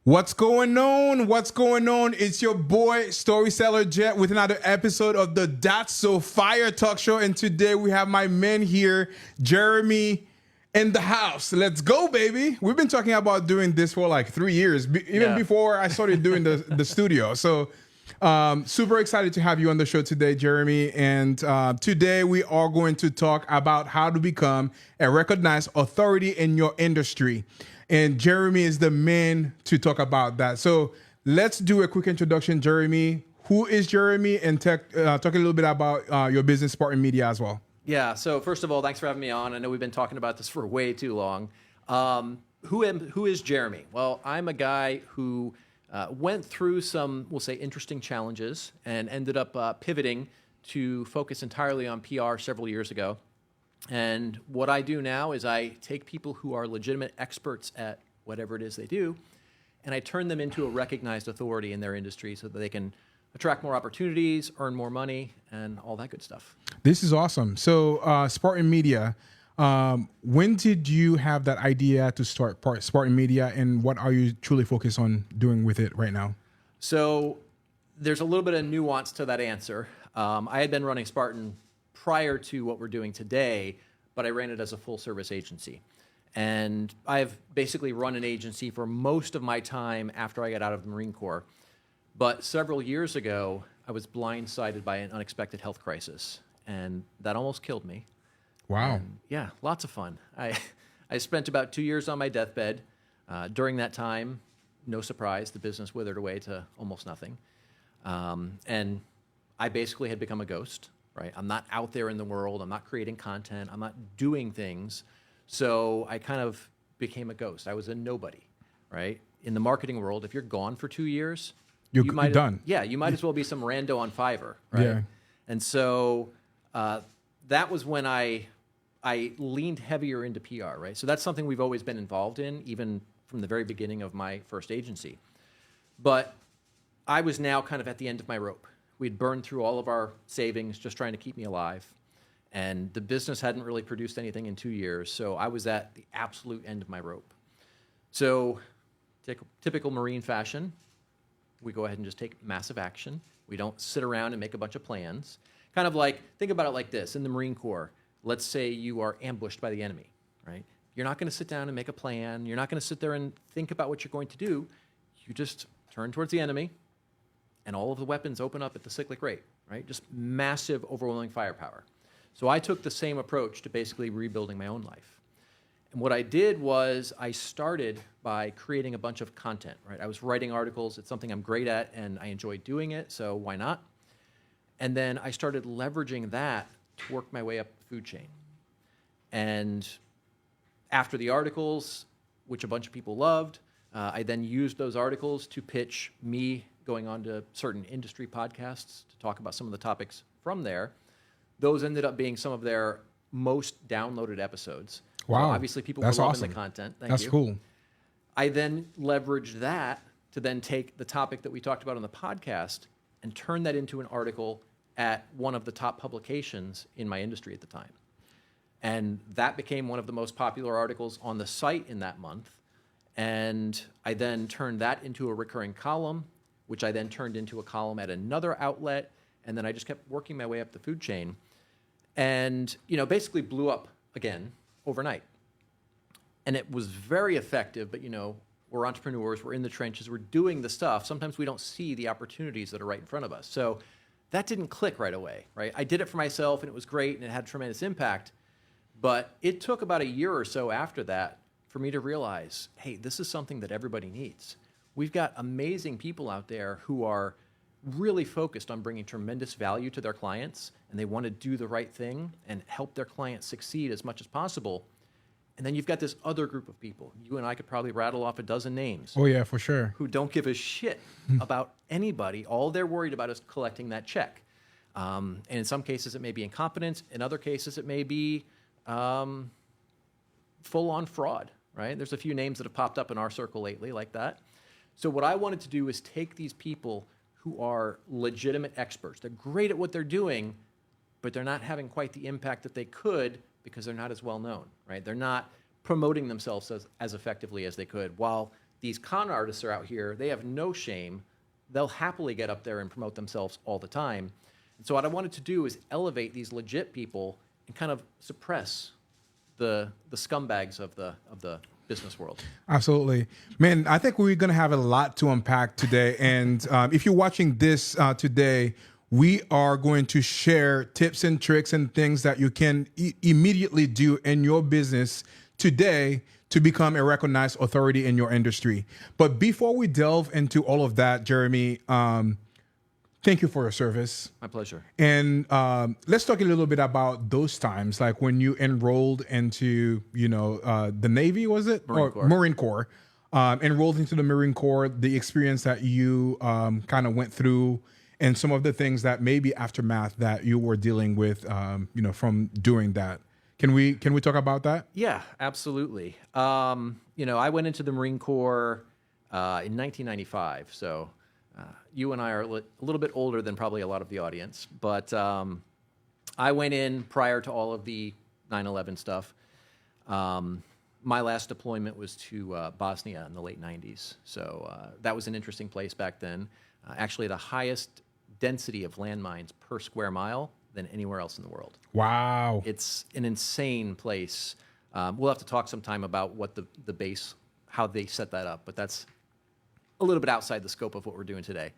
What's going on? What's going on? It's your boy, Storyteller Jet, with another episode of the Datz So Fire talk show. And today we have my man here, Jeremy, in the house. Let's go, baby. We've been talking about doing this for like 3 years, even before I started doing the studio. So super excited to have you on the show today, Jeremy. And today we are going to talk about how to become a recognized authority in your industry. And Jeremy is the man to talk about that. So let's do a quick introduction, Jeremy. Who is Jeremy? And talk a little bit about your business, Spartan Media, as well. Yeah, so first of all, thanks for having me on. I know we've been talking about this for way too long. Who is Jeremy? Well, I'm a guy who went through some, we'll say, interesting challenges and ended up pivoting to focus entirely on PR several years ago. And what I do now is I take people who are legitimate experts at whatever it is they do, and I turn them into a recognized authority in their industry so that they can attract more opportunities, earn more money, and all that good stuff. This is awesome. So Spartan Media, when did you have that idea to start Spartan Media, and what are you truly focused on doing with it right now? So there's a little bit of nuance to that answer. I had been running Spartan prior to what we're doing today, but I ran it as a full-service agency. And I've basically run an agency for most of my time after I got out of the Marine Corps. But several years ago, I was blindsided by an unexpected health crisis, and that almost killed me. Wow. Yeah, lots of fun. I spent about 2 years on my deathbed. During that time, no surprise, the business withered away to almost nothing. And I basically had become a ghost. Right? I'm not out there in the world. I'm not creating content. I'm not doing things. So I kind of became a ghost. I was a nobody, right? In the marketing world, if you're gone for 2 years, you're done. Yeah, you might as well be some rando on Fiverr, right? Yeah. And so that was when I leaned heavier into PR, right? So that's something we've always been involved in, even from the very beginning of my first agency. But I was now kind of at the end of my rope. We'd burned through all of our savings just trying to keep me alive. And the business hadn't really produced anything in 2 years. So I was at the absolute end of my rope. So typical Marine fashion, we go ahead and just take massive action. We don't sit around and make a bunch of plans. Kind of like, think about it like this. In the Marine Corps, let's say you are ambushed by the enemy, right? You're not going to sit down and make a plan. You're not going to sit there and think about what you're going to do. You just turn towards the enemy, and all of the weapons open up at the cyclic rate, right? Just massive, overwhelming firepower. So I took the same approach to basically rebuilding my own life. And what I did was I started by creating a bunch of content, right? I was writing articles. It's something I'm great at, and I enjoy doing it, so why not? And then I started leveraging that to work my way up the food chain. And after the articles, which a bunch of people loved, I then used those articles to pitch me going on to certain industry podcasts to talk about some of the topics from there. Those ended up being some of their most downloaded episodes. Wow. So obviously, people were loving the content. Thank you. That's cool. I then leveraged that to then take the topic that we talked about on the podcast and turn that into an article at one of the top publications in my industry at the time. And that became one of the most popular articles on the site in that month. And I then turned that into a recurring column, which I then turned into a column at another outlet, and then I just kept working my way up the food chain, and basically blew up again overnight. And it was very effective, but we're entrepreneurs, we're in the trenches, we're doing the stuff. Sometimes we don't see the opportunities that are right in front of us. So that didn't click right away, right? I did it for myself, and it was great, and it had tremendous impact, but it took about a year or so after that for me to realize, hey, this is something that everybody needs. We've got amazing people out there who are really focused on bringing tremendous value to their clients, and they want to do the right thing and help their clients succeed as much as possible. And then you've got this other group of people. You and I could probably rattle off a dozen names. Oh, yeah, for sure. Who don't give a shit about anybody. All they're worried about is collecting that check. And in some cases, it may be incompetence. In other cases, it may be full-on fraud, right? There's a few names that have popped up in our circle lately like that. So what I wanted to do is take these people who are legitimate experts. They're great at what they're doing, but they're not having quite the impact that they could because they're not as well known, right? They're not promoting themselves as effectively as they could, while these con artists are out here. They have no shame. They'll happily get up there and promote themselves all the time. And so what I wanted to do is elevate these legit people and kind of suppress the scumbags of the business world. Absolutely. Man, I think we're going to have a lot to unpack today. And if you're watching this today, we are going to share tips and tricks and things that you can immediately do in your business today to become a recognized authority in your industry. But before we delve into all of that, Jeremy, thank you for your service. My pleasure. And let's talk a little bit about those times, like when you enrolled into, the Navy, was it? Marine Corps. Enrolled into the Marine Corps, the experience that you kind of went through, and some of the things that maybe aftermath that you were dealing with, from doing that. Can we talk about that? Yeah, absolutely. I went into the Marine Corps in 1995, so you and I are a little bit older than probably a lot of the audience, but I went in prior to all of the 9/11 stuff. My last deployment was to Bosnia in the late 90s, so that was an interesting place back then. Actually, the highest density of landmines per square mile than anywhere else in the world. Wow. It's an insane place. We'll have to talk sometime about what the base, how they set that up, but that's a little bit outside the scope of what we're doing today.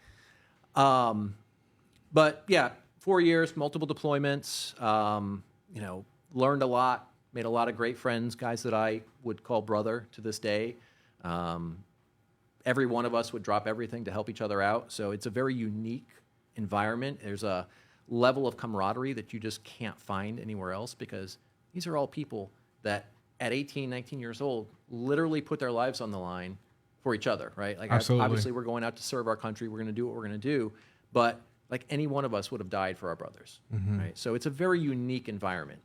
But yeah, 4 years, multiple deployments, learned a lot, made a lot of great friends, guys that I would call brother to this day. Every one of us would drop everything to help each other out. So it's a very unique environment. There's a level of camaraderie that you just can't find anywhere else, because these are all people that at 18, 19 years old literally put their lives on the line for each other, right? Like, absolutely. Obviously we're going out to serve our country. We're going to do what we're going to do, but like any one of us would have died for our brothers, right? So it's a very unique environment.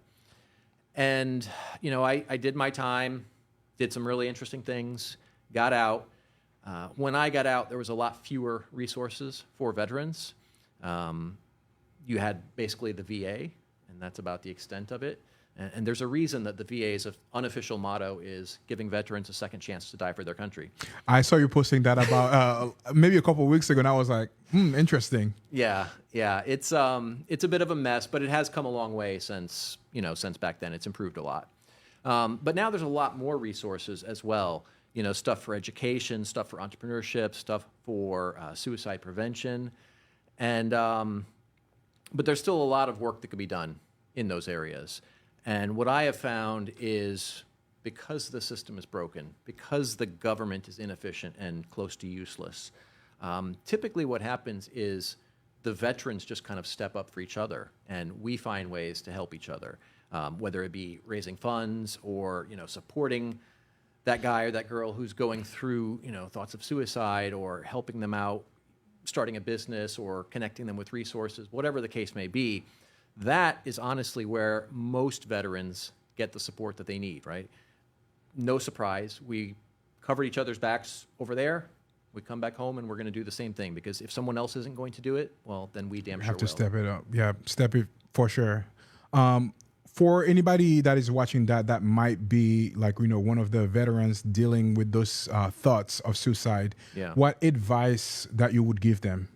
And, I did my time, did some really interesting things, got out. When I got out, there was a lot fewer resources for veterans. You had basically the VA, and that's about the extent of it. And there's a reason that the VA's unofficial motto is giving veterans a second chance to die for their country. I saw you posting that about maybe a couple of weeks ago, and I was like, interesting. Yeah. It's a bit of a mess, but it has come a long way since back then. It's improved a lot. But now there's a lot more resources as well. Stuff for education, stuff for entrepreneurship, stuff for suicide prevention. And but there's still a lot of work that could be done in those areas. And what I have found is, because the system is broken, because the government is inefficient and close to useless, typically what happens is the veterans just kind of step up for each other, and we find ways to help each other, whether it be raising funds or supporting that guy or that girl who's going through thoughts of suicide, or helping them out starting a business, or connecting them with resources, whatever the case may be. That is honestly where most veterans get the support that they need, right? No surprise, we covered each other's backs over there. We come back home and we're going to do the same thing, because if someone else isn't going to do it, well, then we damn sure have to will. Step it up. Yeah, step it for sure. For anybody that is watching that might be like, one of the veterans dealing with those thoughts of suicide, what advice that you would give them?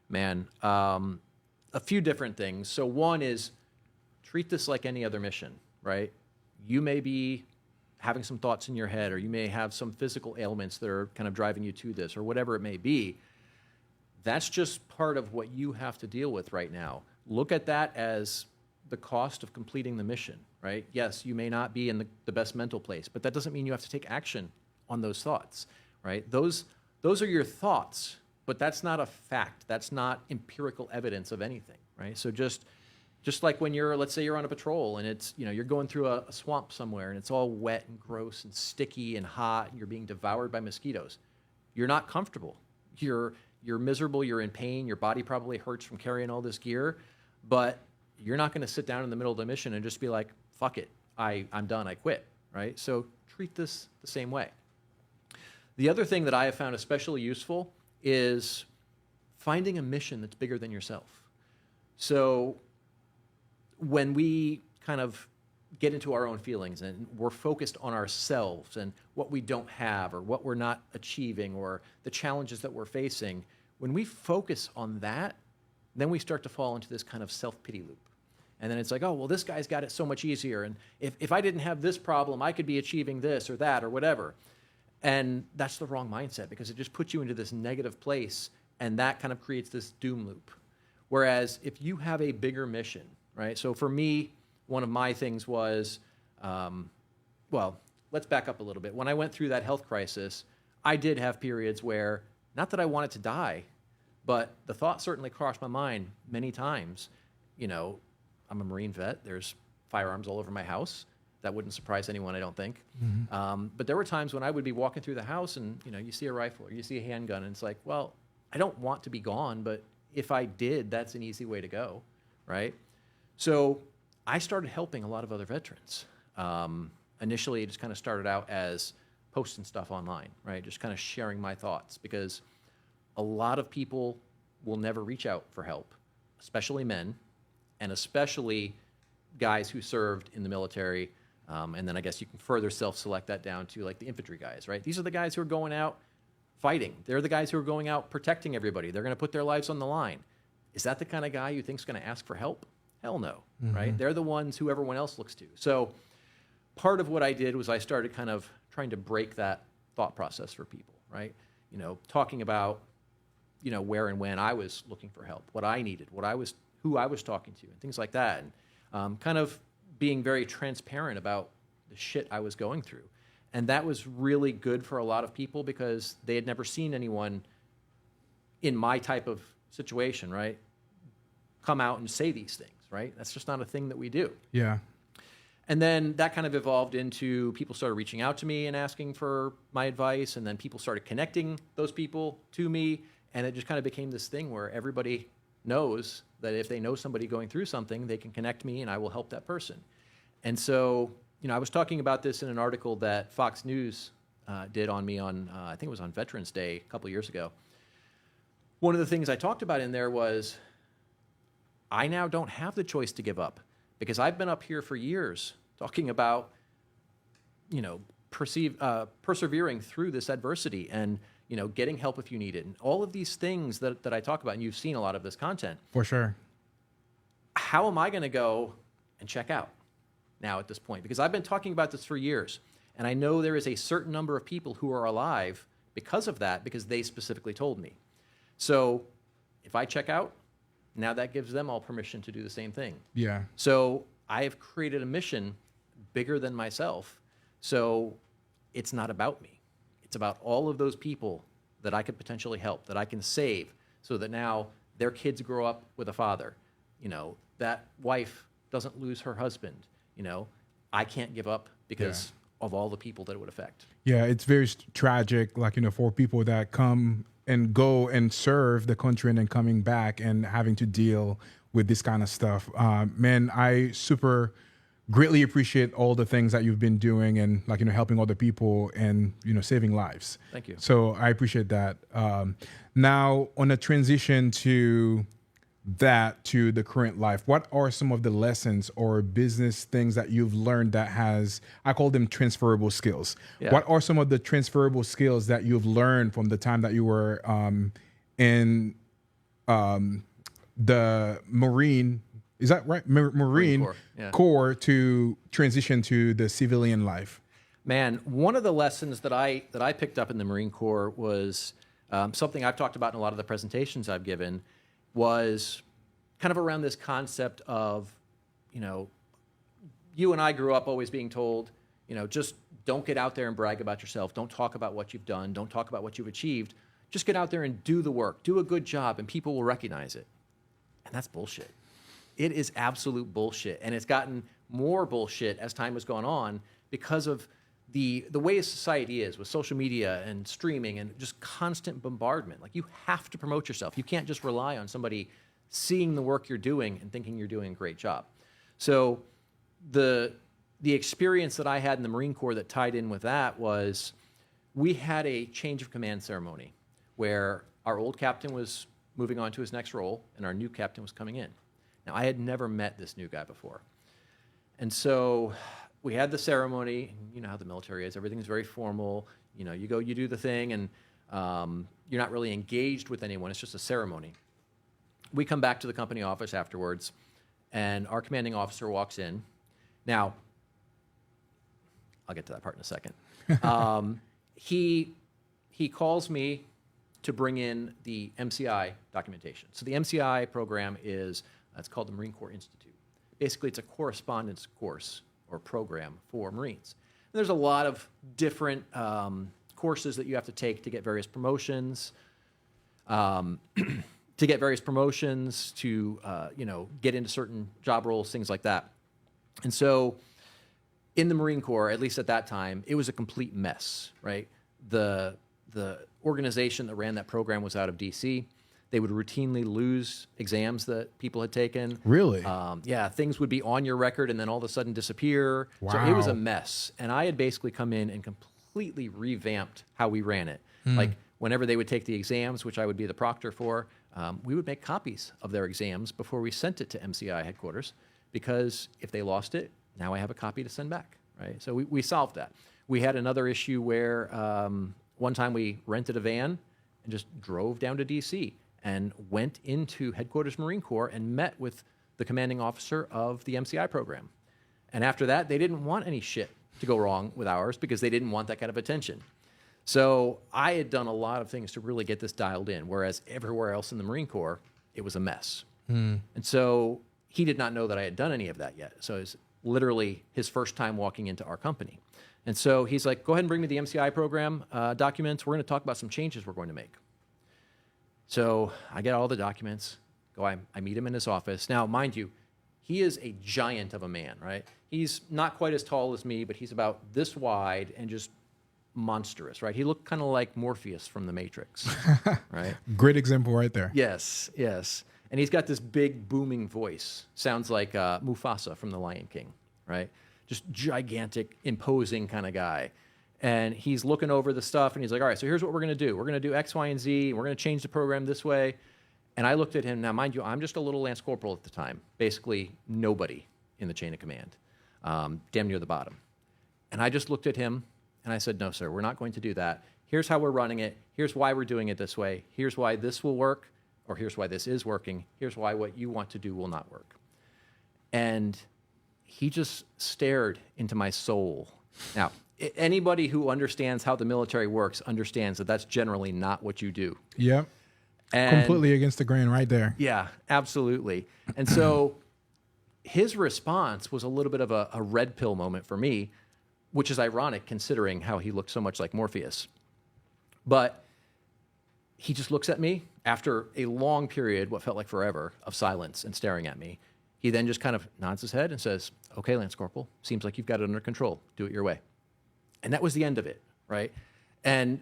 Man, a few different things. So one is, treat this like any other mission, right? You may be having some thoughts in your head, or you may have some physical ailments that are kind of driving you to this, or whatever it may be. That's just part of what you have to deal with right now. Look at that as the cost of completing the mission, right? Yes, you may not be in the best mental place, but that doesn't mean you have to take action on those thoughts, right? Those are your thoughts, but that's not a fact. That's not empirical evidence of anything, right? So just like when let's say you're on a patrol and it's, you're going through a swamp somewhere and it's all wet and gross and sticky and hot, and you're being devoured by mosquitoes. You're not comfortable. You're miserable. You're in pain. Your body probably hurts from carrying all this gear, but you're not going to sit down in the middle of the mission and just be like, fuck it, I'm done, I quit, right? So treat this the same way. The other thing that I have found especially useful is finding a mission that's bigger than yourself. So when we kind of get into our own feelings and we're focused on ourselves and what we don't have or what we're not achieving or the challenges that we're facing, when we focus on that, then we start to fall into this kind of self-pity loop. And then it's like, oh, well, this guy's got it so much easier. And if I didn't have this problem, I could be achieving this or that or whatever. And that's the wrong mindset because it just puts you into this negative place, and that kind of creates this doom loop. Whereas if you have a bigger mission, right? So for me, one of my things was, well, let's back up a little bit. When I went through that health crisis, I did have periods where, not that I wanted to die, but the thought certainly crossed my mind many times. You know, I'm a Marine vet. There's firearms all over my house. That wouldn't surprise anyone, I don't think. But there were times when I would be walking through the house and, you know, you see a rifle or you see a handgun and it's like, well, I don't want to be gone, but if I did, that's an easy way to go, right? So I started helping a lot of other veterans. Initially, it just kind of started out as posting stuff online, right? Just kind of sharing my thoughts because a lot of people will never reach out for help, especially men, and especially guys who served in the military. And then I guess you can further self-select that down to like the infantry guys, right? These are the guys who are going out fighting. They're the guys who are going out protecting everybody. They're going to put their lives on the line. Is that the kind of guy you think is going to ask for help? Hell no, right? They're the ones who everyone else looks to. So part of what I did was I started kind of trying to break that thought process for people, right? You know, talking about, you know, where and when I was looking for help, what I needed, who I was talking to, and things like that. And kind of being very transparent about the shit I was going through. And that was really good for a lot of people because they had never seen anyone in my type of situation, right, come out and say these things, right? That's just not a thing that we do. Yeah. And then that kind of evolved into people started reaching out to me and asking for my advice, and then people started connecting those people to me, and it just kind of became this thing where everybody knows that if they know somebody going through something, they can connect me and I will help that person. And so, you know, I was talking about this in an article that Fox News did on me on, I think it was on Veterans Day a couple of years ago. One of the things I talked about in there was I now don't have the choice to give up because I've been up here for years talking about, you know, persevering through this adversity and, you know, getting help if you need it. And all of these things that I talk about, and you've seen a lot of this content. For sure. How am I going to go and check out now at this point? Because I've been talking about this for years. And I know there is a certain number of people who are alive because of that, because they specifically told me. So if I check out, now that gives them all permission to do the same thing. Yeah. So I have created a mission bigger than myself. So it's not about me. It's about all of those people that I could potentially help, that I can save, so that now their kids grow up with a father. You know, that wife doesn't lose her husband. You know, I can't give up because of all the people that it would affect. Yeah, it's very tragic, like, you know, for people that come and go and serve the country and then coming back and having to deal with this kind of stuff. Man, I super greatly appreciate all the things that you've been doing and, like, you know, helping other people and, you know, saving lives. Thank you. So I appreciate that. Now, on a transition to the current life, what are some of the lessons or business things that you've learned that has, I call them transferable skills. Yeah. What are some of the transferable skills that you've learned from the time that you were in the Marine, is that right? Marine Corps, yeah. Corps to transition to the civilian life? Man, one of the lessons that I picked up in the Marine Corps was something I've talked about in a lot of the presentations I've given, was kind of around this concept of, you know, you and I grew up always being told, you know, just don't get out there and brag about yourself. Don't talk about what you've done. Don't talk about what you've achieved. Just get out there and do the work. Do a good job, and people will recognize it. And that's bullshit. It is absolute bullshit. And it's gotten more bullshit as time has gone on because of the way society is with social media and streaming and just constant bombardment. Like, you have to promote yourself. You can't just rely on somebody seeing the work you're doing and thinking you're doing a great job. So the experience that I had in the Marine Corps that tied in with that was we had a change of command ceremony where our old captain was moving on to his next role and our new captain was coming in. Now, I had never met this new guy before. And so we had the ceremony. You know how the military is. Everything's very formal. You know, you go, you do the thing, and you're not really engaged with anyone. It's just a ceremony. We come back to the company office afterwards, and our commanding officer walks in. Now, I'll get to that part in a second. He calls me to bring in the MCI documentation. So the MCI program is, it's called the Marine Corps Institute. Basically, it's a correspondence course or program for Marines. And there's a lot of different courses that you have to take to get various promotions, to get into certain job roles, things like that. And so in the Marine Corps, at least at that time, it was a complete mess, right? The organization that ran that program was out of DC. They would routinely lose exams that people had taken. Really? Yeah, things would be on your record and then all of a sudden disappear. Wow. So it was a mess. And I had basically come in and completely revamped how we ran it. Like whenever they would take the exams, which I would be the proctor for, we would make copies of their exams before we sent it to MCI headquarters, because if they lost it, now I have a copy to send back, right? So we solved that. We had another issue where one time we rented a van and just drove down to DC and went into headquarters Marine Corps and met with the commanding officer of the MCI program. And after that, they didn't want any shit to go wrong with ours because they didn't want that kind of attention. So I had done a lot of things to really get this dialed in, whereas everywhere else in the Marine Corps, it was a mess. And so he did not know that I had done any of that yet. So it was literally his first time walking into our company. And so he's like, go ahead and bring me the MCI program documents. We're going to talk about some changes we're going to make. So I get all the documents, I meet him in his office. Now, mind you, he is a giant of a man, right? He's not quite as tall as me, but he's about this wide and just monstrous, right? He looked kind of like Morpheus from The Matrix, right? Great example right there. Yes, yes. And he's got this big booming voice. Sounds like Mufasa from The Lion King, right? Just gigantic, imposing kind of guy. And he's looking over the stuff, and he's like, all right, so here's what we're going to do. We're going to do X, Y, and Z. And we're going to change the program this way. And I looked at him. Now, mind you, I'm just a little Lance Corporal at the time. Basically, nobody in the chain of command. Damn near the bottom. And I just looked at him, and I said, no, sir, we're not going to do that. Here's how we're running it. Here's why we're doing it this way. Here's why this will work, or here's why this is working. Here's why what you want to do will not work. And he just stared into my soul. Now, anybody who understands how the military works understands that that's generally not what you do. Yep. And completely against the grain right there. Yeah, absolutely. And so his response was a little bit of a red pill moment for me, which is ironic considering how he looked so much like Morpheus. But he just looks at me after a long period, what felt like forever, of silence and staring at me. He then just kind of nods his head and says, okay, Lance Corporal, seems like you've got it under control. Do it your way. And that was the end of it, right? And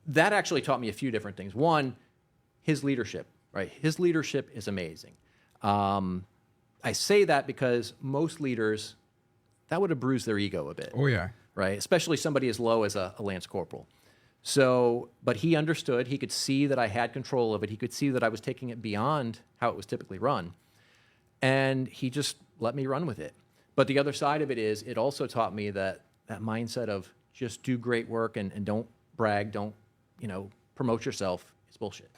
that actually taught me a few different things. One, his leadership, right? His leadership is amazing. I say that because most leaders, that would have bruised their ego a bit. Oh, yeah. Right? Especially somebody as low as a Lance Corporal. So, but he understood. He could see that I had control of it. He could see that I was taking it beyond how it was typically run. And he just let me run with it. But the other side of it is, it also taught me that mindset of just do great work and don't brag, don't, promote yourself is bullshit.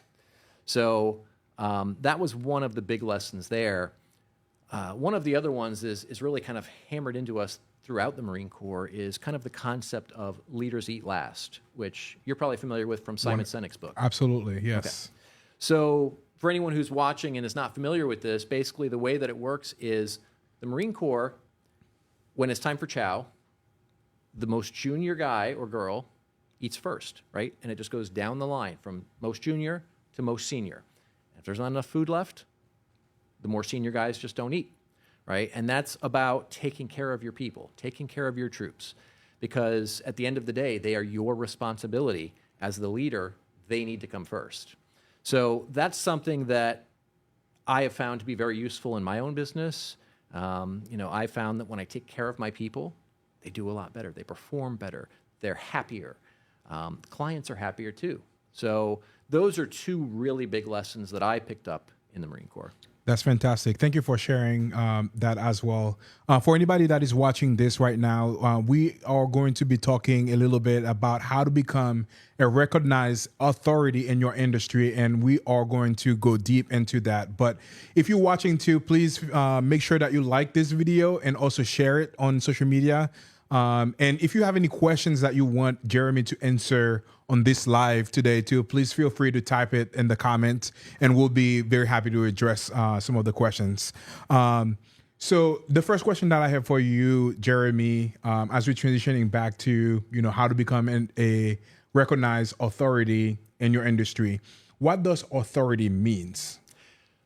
So that was one of the big lessons there. One of the other ones is really kind of hammered into us throughout the Marine Corps is kind of the concept of leaders eat last, which you're probably familiar with from Simon Sinek's book. Absolutely, yes. Okay. So for anyone who's watching and is not familiar with this, basically the way that it works is the Marine Corps, when it's time for chow, the most junior guy or girl eats first, right? And it just goes down the line from most junior to most senior. If there's not enough food left, the more senior guys just don't eat, right? And that's about taking care of your people, taking care of your troops, because at the end of the day, they are your responsibility. As the leader, they need to come first. So that's something that I have found to be very useful in my own business. I found that when I take care of my people, they do a lot better. They perform better. They're happier. Clients are happier too. So those are two really big lessons that I picked up in the Marine Corps. That's fantastic. Thank you for sharing that as well. For anybody that is watching this right now, we are going to be talking a little bit about how to become a recognized authority in your industry, and we are going to go deep into that. But if you're watching too, please make sure that you like this video and also share it on social media. And if you have any questions that you want Jeremy to answer on this live today too, please feel free to type it in the comments and we'll be very happy to address some of the questions. So the first question that I have for you, Jeremy, as we're transitioning back to, how to become a recognized authority in your industry, what does authority means?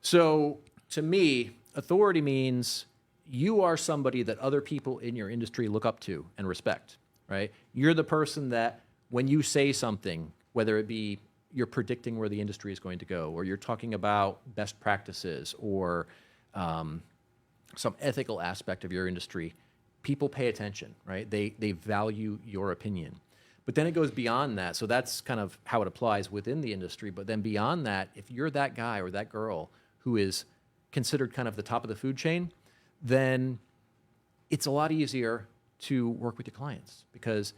So to me, authority means you are somebody that other people in your industry look up to and respect, right? You're the person that when you say something, whether it be you're predicting where the industry is going to go, or you're talking about best practices or some ethical aspect of your industry, people pay attention, right? They value your opinion. But then it goes beyond that. So that's kind of how it applies within the industry. But then beyond that, if you're that guy or that girl who is considered kind of the top of the food chain, then it's a lot easier to work with your clients because,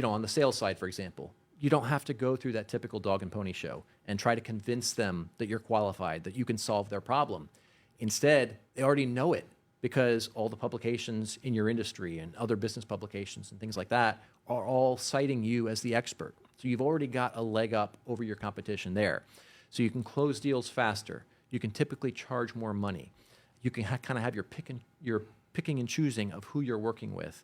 on the sales side, for example, you don't have to go through that typical dog and pony show and try to convince them that you're qualified, that you can solve their problem. Instead, they already know it because all the publications in your industry and other business publications and things like that are all citing you as the expert. So you've already got a leg up over your competition there. So you can close deals faster. You can typically charge more money. You can kind of have your picking and choosing of who you're working with.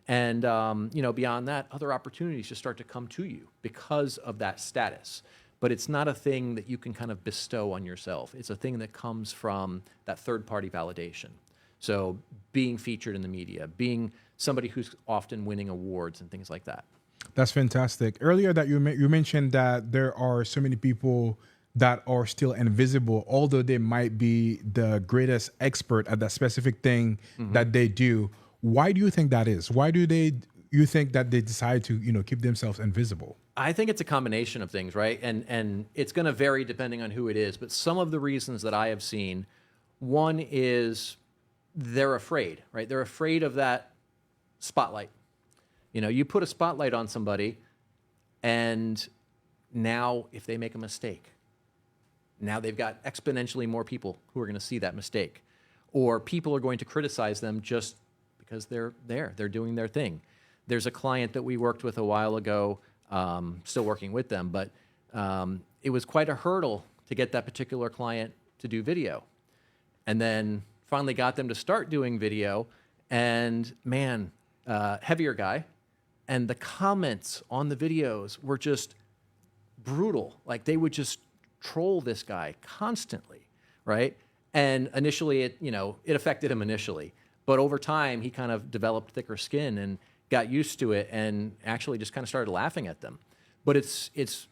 And, beyond that, other opportunities just start to come to you because of that status. But it's not a thing that you can kind of bestow on yourself. It's a thing that comes from that third-party validation. So being featured in the media, being somebody who's often winning awards and things like that. That's fantastic. Earlier that you mentioned that there are so many people that are still invisible, although they might be the greatest expert at that specific thing that they do. Why do you think that is? Why do you think that they decide to, keep themselves invisible? I think it's a combination of things, right? And it's going to vary depending on who it is. But some of the reasons that I have seen, one is they're afraid, right? They're afraid of that spotlight. You put a spotlight on somebody, and now if they make a mistake, now they've got exponentially more people who are going to see that mistake. Or people are going to criticize them just because they're there. They're doing their thing. There's a client that we worked with a while ago, still working with them, but it was quite a hurdle to get that particular client to do video. And then finally got them to start doing video, and heavier guy. And the comments on the videos were just brutal. Like they would just troll this guy constantly, right? And initially, it affected him initially. But over time, he kind of developed thicker skin and got used to it and actually just kind of started laughing at them. But it's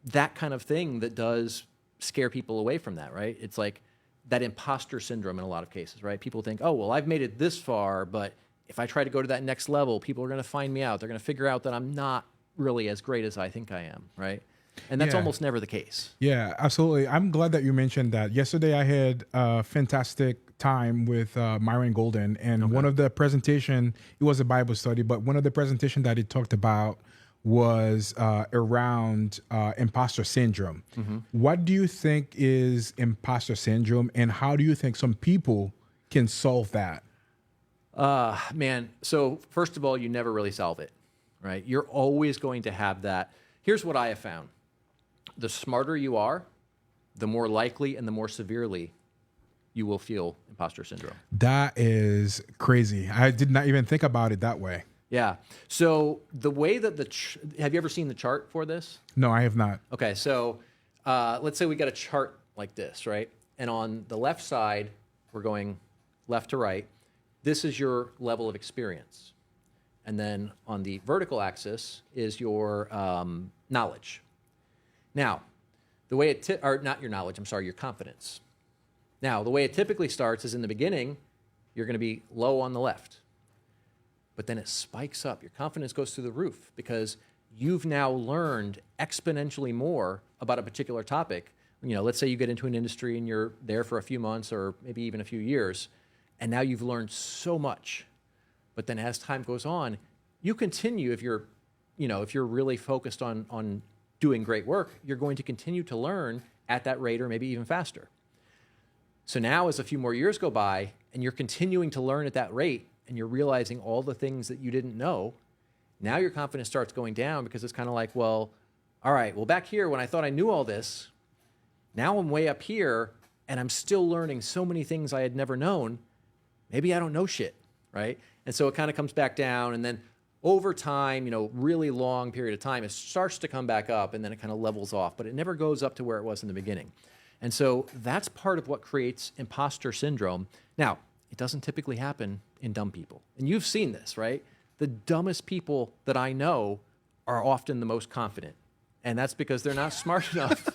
that kind of thing that does scare people away from that, right? It's like that imposter syndrome in a lot of cases, right? People think, oh, well, I've made it this far, but if I try to go to that next level, people are going to find me out. They're going to figure out that I'm not really as great as I think I am, right? And that's almost never the case. Yeah, absolutely. I'm glad that you mentioned that. Yesterday, I had a fantastic time with Myron Golden, and one of the presentation, it was a Bible study, but one of the presentation that he talked about was around imposter syndrome. What do you think is imposter syndrome, and how do you think some people can solve that? So first of all, you never really solve it, right? You're always going to have that. Here's what I have found. The smarter you are, the more likely and the more severely you will feel imposter syndrome. That is crazy. I did not even think about it that way. Yeah. So the way that have you ever seen the chart for this? No, I have not. Okay. So let's say we got a chart like this, right? And on the left side, we're going left to right. This is your level of experience. And then on the vertical axis is your knowledge. Now, the way or not your knowledge, I'm sorry, your confidence. Now, the way it typically starts is in the beginning, you're going to be low on the left. But then it spikes up. Your confidence goes through the roof because you've now learned exponentially more about a particular topic let's say you get into an industry and you're there for a few months or maybe even a few years, and now you've learned so much. But then as time goes on, you continue, if you're really focused on doing great work, you're going to continue to learn at that rate or maybe even faster. So now as a few more years go by and you're continuing to learn at that rate and you're realizing all the things that you didn't know, now your confidence starts going down because it's kind of like, well, all right, well, back here when I thought I knew all this, now I'm way up here and I'm still learning so many things I had never known. Maybe I don't know shit, right? And so it kind of comes back down, and then over time, really long period of time, it starts to come back up and then it kind of levels off, but it never goes up to where it was in the beginning. And so that's part of what creates imposter syndrome. Now, it doesn't typically happen in dumb people. And you've seen this, right? The dumbest people that I know are often the most confident. And that's because they're not smart enough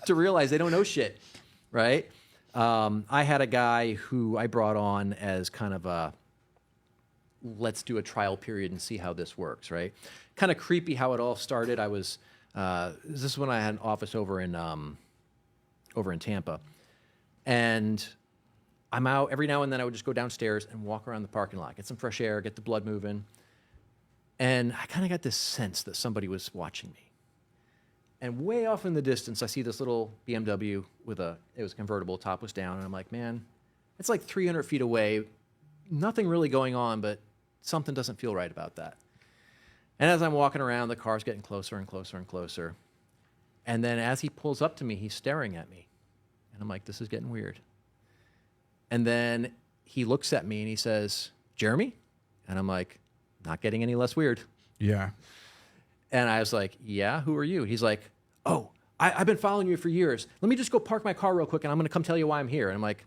to realize they don't know shit, right? I had a guy who I brought on as kind of a, let's do a trial period and see how this works, right? Kind of creepy how it all started. This is when I had an office over in Tampa. And I'm out every now and then. I would just go downstairs and walk around the parking lot, get some fresh air, get the blood moving. And I kind of got this sense that somebody was watching me. And way off in the distance, I see this little BMW it was convertible, top was down. And I'm like, man, it's like 300 feet away. Nothing really going on, but something doesn't feel right about that. And as I'm walking around, the car's getting closer and closer and closer. And then as he pulls up to me, he's staring at me. And I'm like, this is getting weird. And then he looks at me and he says, Jeremy? And I'm like, not getting any less weird. Yeah. And I was like, yeah, who are you? He's like, oh, I've been following you for years. Let me just go park my car real quick and I'm going to come tell you why I'm here. And I'm like,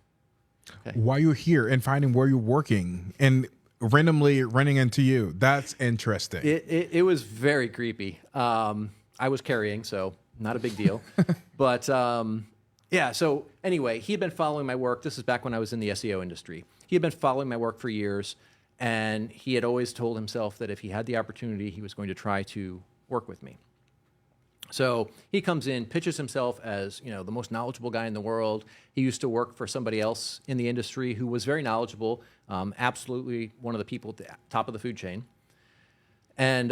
okay. Why you're here and finding where you're working and randomly running into you. That's interesting. It was very creepy. I was carrying, so not a big deal. But yeah, so anyway, he had been following my work. This is back when I was in the SEO industry. He had been following my work for years, and he had always told himself that if he had the opportunity, he was going to try to work with me. So he comes in, pitches himself as, the most knowledgeable guy in the world. He used to work for somebody else in the industry who was very knowledgeable, absolutely one of the people at the top of the food chain. And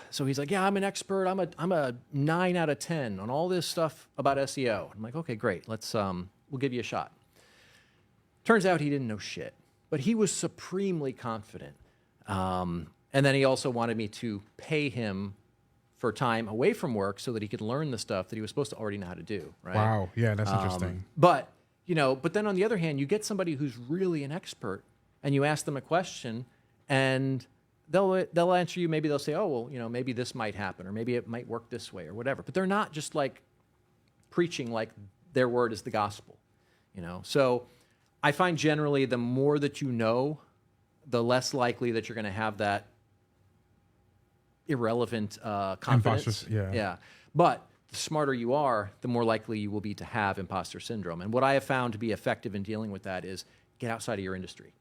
so he's like, yeah, I'm an expert. I'm a 9 out of 10 on all this stuff about SEO. I'm like, okay, great. We'll give you a shot. Turns out he didn't know shit, but he was supremely confident. And then he also wanted me to pay him for time away from work so that he could learn the stuff that he was supposed to already know how to do, right? Wow. Yeah, that's interesting. But then on the other hand, you get somebody who's really an expert and you ask them a question and they'll answer you. Maybe they'll say, oh, well, maybe this might happen or maybe it might work this way or whatever. But they're not just like preaching like their word is the gospel, So I find generally the more that you know, the less likely that you're going to have that irrelevant confidence. Imposters, yeah. But the smarter you are, the more likely you will be to have imposter syndrome. And what I have found to be effective in dealing with that is get outside of your industry.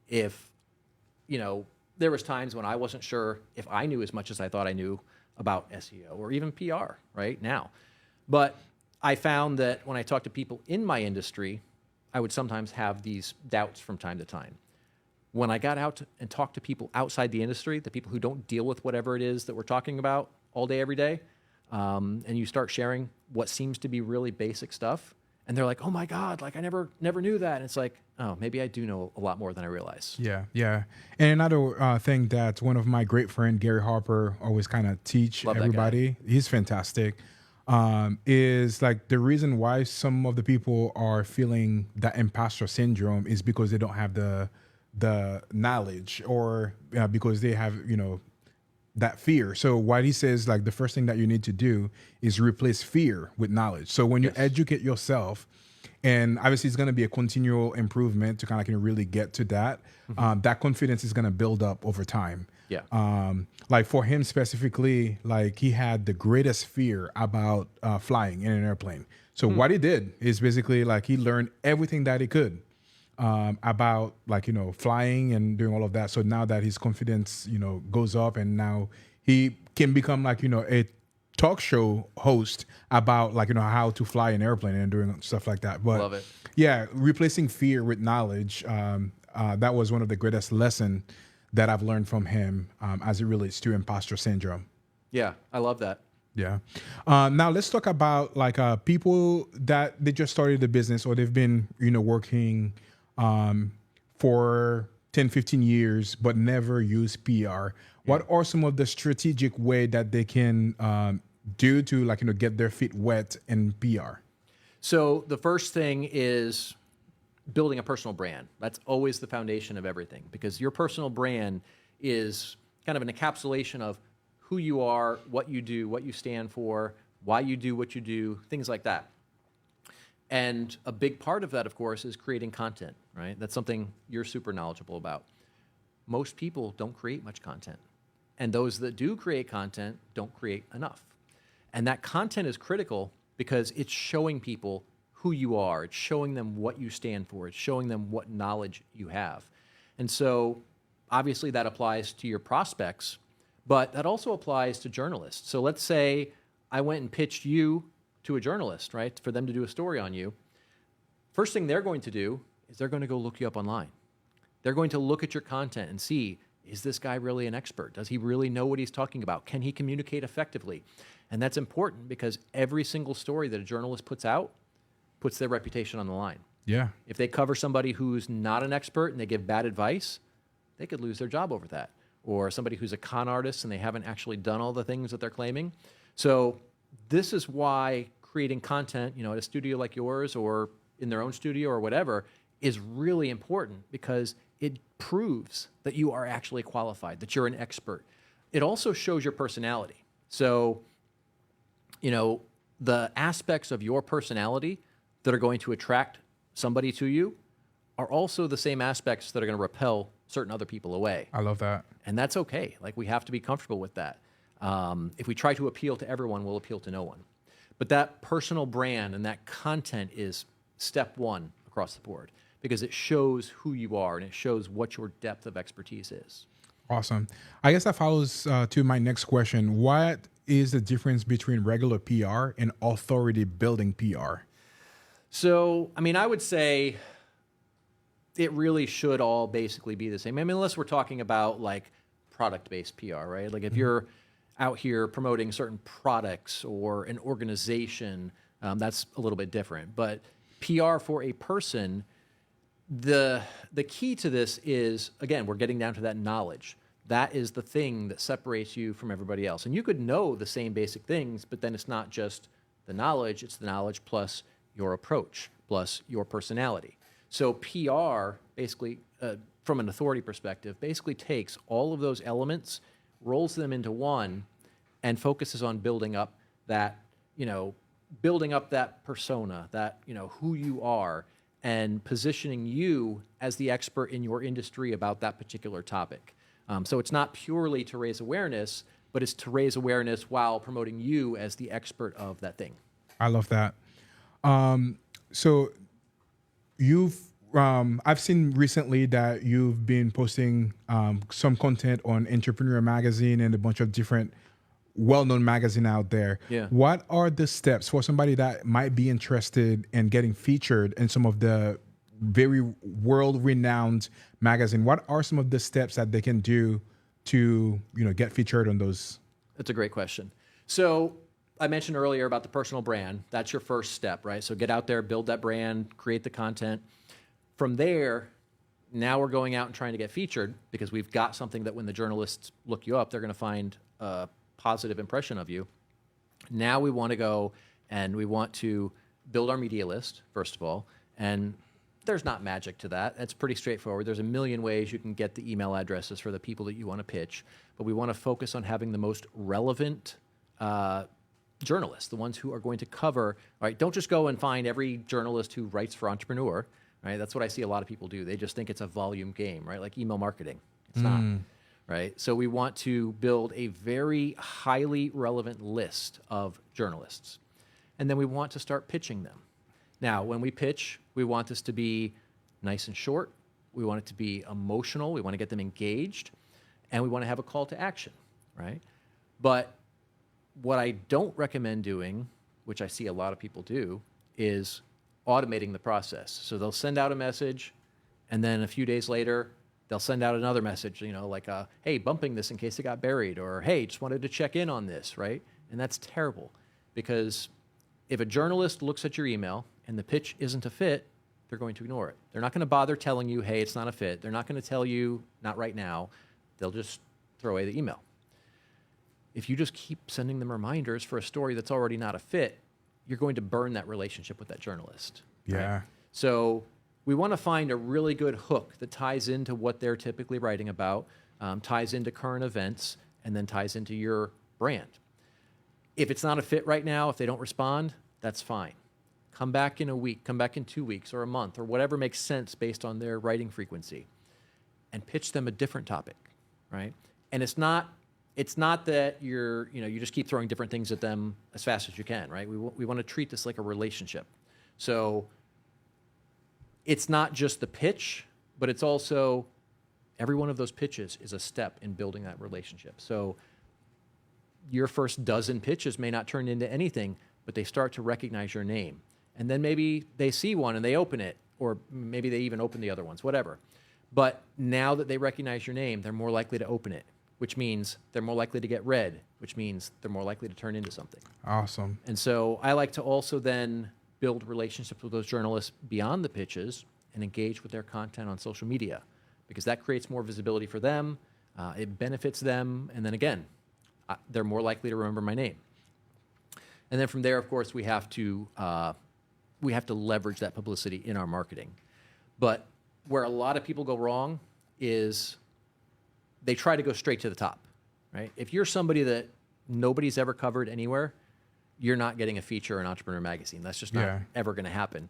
If, there was times when I wasn't sure if I knew as much as I thought I knew about SEO or even PR right now. But I found that when I talked to people in my industry, I would sometimes have these doubts from time to time. When I got out and talked to people outside the industry, the people who don't deal with whatever it is that we're talking about all day, every day, and you start sharing what seems to be really basic stuff, and they're like, oh my God, like I never knew that. And it's like, oh, maybe I do know a lot more than I realize. Yeah. And another thing that one of my great friend, Gary Harper, always kind of teach Love everybody, he's fantastic, is like the reason why some of the people are feeling that imposter syndrome is because they don't have the knowledge or because they have, that fear. So what he says, like the first thing that you need to do is replace fear with knowledge. So when you educate yourself, and obviously it's going to be a continual improvement to kind of really get to that, that confidence is going to build up over time. Yeah. Like for him specifically, like he had the greatest fear about flying in an airplane. So what he did is basically like he learned everything that he could about like, flying and doing all of that. So now that his confidence, goes up and now he can become like, a talk show host about like how to fly an airplane and doing stuff like that. But Love it. yeah, replacing fear with knowledge. That was one of the greatest lessons that I've learned from him as it relates to imposter syndrome. Yeah, I love that. Yeah. Now let's talk about like people that they just started the business or they've been, working for 10, 15 years, but never use PR. What are some of the strategic way that they can do to like, get their feet wet in PR? So the first thing is building a personal brand. That's always the foundation of everything, because your personal brand is kind of an encapsulation of who you are, what you do, what you stand for, why you do what you do, things like that. And a big part of that, of course, is creating content, right? That's something you're super knowledgeable about. Most people don't create much content. And those that do create content don't create enough. And that content is critical because it's showing people who you are. It's showing them what you stand for. It's showing them what knowledge you have. And so obviously that applies to your prospects, but that also applies to journalists. So let's say I went and pitched you to a journalist, right, for them to do a story on you. First thing they're going to do is they're going to go look you up online. They're going to look at your content and see, is this guy really an expert? Does he really know what he's talking about? Can he communicate effectively? And that's important because every single story that a journalist puts out puts their reputation on the line. Yeah. If they cover somebody who's not an expert and they give bad advice, they could lose their job over that. Or somebody who's a con artist and they haven't actually done all the things that they're claiming. So this is why creating content, at a studio like yours or in their own studio or whatever is really important, because it proves that you are actually qualified, that you're an expert. It also shows your personality. So, the aspects of your personality that are going to attract somebody to you are also the same aspects that are going to repel certain other people away. I love that. And that's okay. Like, we have to be comfortable with that. If we try to appeal to everyone, we'll appeal to no one. But that personal brand and that content is step one across the board, because it shows who you are and it shows what your depth of expertise is. Awesome. I guess that follows to my next question. What is the difference between regular PR and authority building PR? So, I would say it really should all basically be the same. Unless we're talking about like product-based PR, right? Like if you're out here promoting certain products or an organization, that's a little bit different. But PR for a person, the key to this is, again, we're getting down to that knowledge. That is the thing that separates you from everybody else. And you could know the same basic things, but then it's not just the knowledge, it's the knowledge plus your approach, plus your personality. So PR, basically, from an authority perspective, basically takes all of those elements, rolls them into one, and focuses on building up that, building up that persona, that, who you are, and positioning you as the expert in your industry about that particular topic. So it's not purely to raise awareness, but it's to raise awareness while promoting you as the expert of that thing. I love that. So I've seen recently that you've been posting some content on Entrepreneur Magazine and a bunch of different well-known magazine out there. Yeah. What are the steps for somebody that might be interested in getting featured in some of the very world-renowned magazine? What are some of the steps that they can do to, get featured on those? That's a great question. So I mentioned earlier about the personal brand. That's your first step, right? So get out there, build that brand, create the content. From there, now we're going out and trying to get featured, because we've got something that when the journalists look you up, they're going to find a positive impression of you. Now we want to go and we want to build our media list, first of all. And there's not magic to that. It's pretty straightforward. There's a million ways you can get the email addresses for the people that you want to pitch. But we want to focus on having the most relevant journalists, the ones who are going to cover, right? Don't just go and find every journalist who writes for Entrepreneur, right? That's what I see a lot of people do. They just think it's a volume game, right? Like email marketing. It's not, right? So we want to build a very highly relevant list of journalists. And then we want to start pitching them. Now, when we pitch, we want this to be nice and short. We want it to be emotional. We want to get them engaged. And we want to have a call to action, right? But what I don't recommend doing, which I see a lot of people do, is automating the process. So they'll send out a message, and then a few days later, they'll send out another message, like, hey, bumping this in case it got buried, or hey, just wanted to check in on this, right? And that's terrible, because if a journalist looks at your email and the pitch isn't a fit, they're going to ignore it. They're not going to bother telling you, hey, it's not a fit. They're not going to tell you, not right now. They'll just throw away the email. If you just keep sending them reminders for a story that's already not a fit, you're going to burn that relationship with that journalist. Yeah. Right? So we want to find a really good hook that ties into what they're typically writing about, ties into current events, and then ties into your brand. If it's not a fit right now, if they don't respond, that's fine. Come back in a week, come back in 2 weeks or a month or whatever makes sense based on their writing frequency, and pitch them a different topic, right? And it's not that you just keep throwing different things at them as fast as you can, right? We want to treat this like a relationship. So it's not just the pitch, but it's also every one of those pitches is a step in building that relationship. So your first dozen pitches may not turn into anything, but they start to recognize your name. And then maybe they see one and they open it, or maybe they even open the other ones, whatever. But now that they recognize your name, they're more likely to open it, which means they're more likely to get read, which means they're more likely to turn into something. Awesome. And so I like to also then build relationships with those journalists beyond the pitches and engage with their content on social media, because that creates more visibility for them. It benefits them. And then again, they're more likely to remember my name. And then from there, of course, we have to leverage that publicity in our marketing. But where a lot of people go wrong is they try to go straight to the top, right? If you're somebody that nobody's ever covered anywhere, you're not getting a feature in Entrepreneur Magazine. That's just not ever going to happen.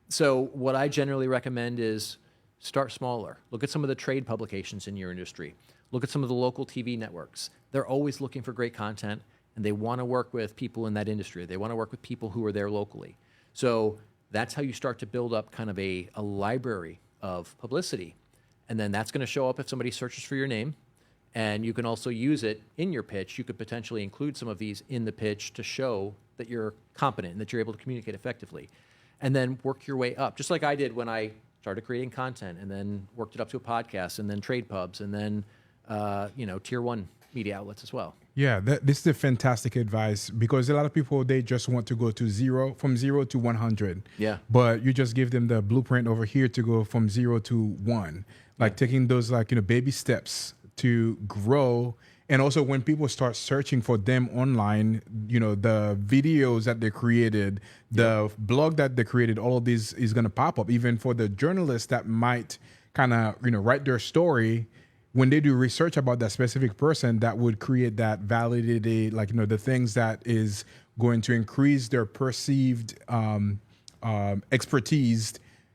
So what I generally recommend is start smaller. Look at some of the trade publications in your industry. Look at some of the local TV networks. They're always looking for great content, and they want to work with people in that industry. They want to work with people who are there locally. So that's how you start to build up kind of a library of publicity. And then that's going to show up if somebody searches for your name. And you can also use it in your pitch. You could potentially include some of these in the pitch to show that you're competent and that you're able to communicate effectively. And then work your way up, just like I did when I started creating content, and then worked it up to a podcast, and then trade pubs, and then tier 1 media outlets as well. Yeah, this is a fantastic advice, because a lot of people, they just want to go to from 0 to 100. Yeah. But you just give them the blueprint over here to go from 0 to 1, taking those baby steps to grow. And also when people start searching for them online, the videos that they created, the blog that they created, all of this is going to pop up. Even for the journalists that might kind of, write their story, when they do research about that specific person, that would create that validity, the things that is going to increase their perceived expertise.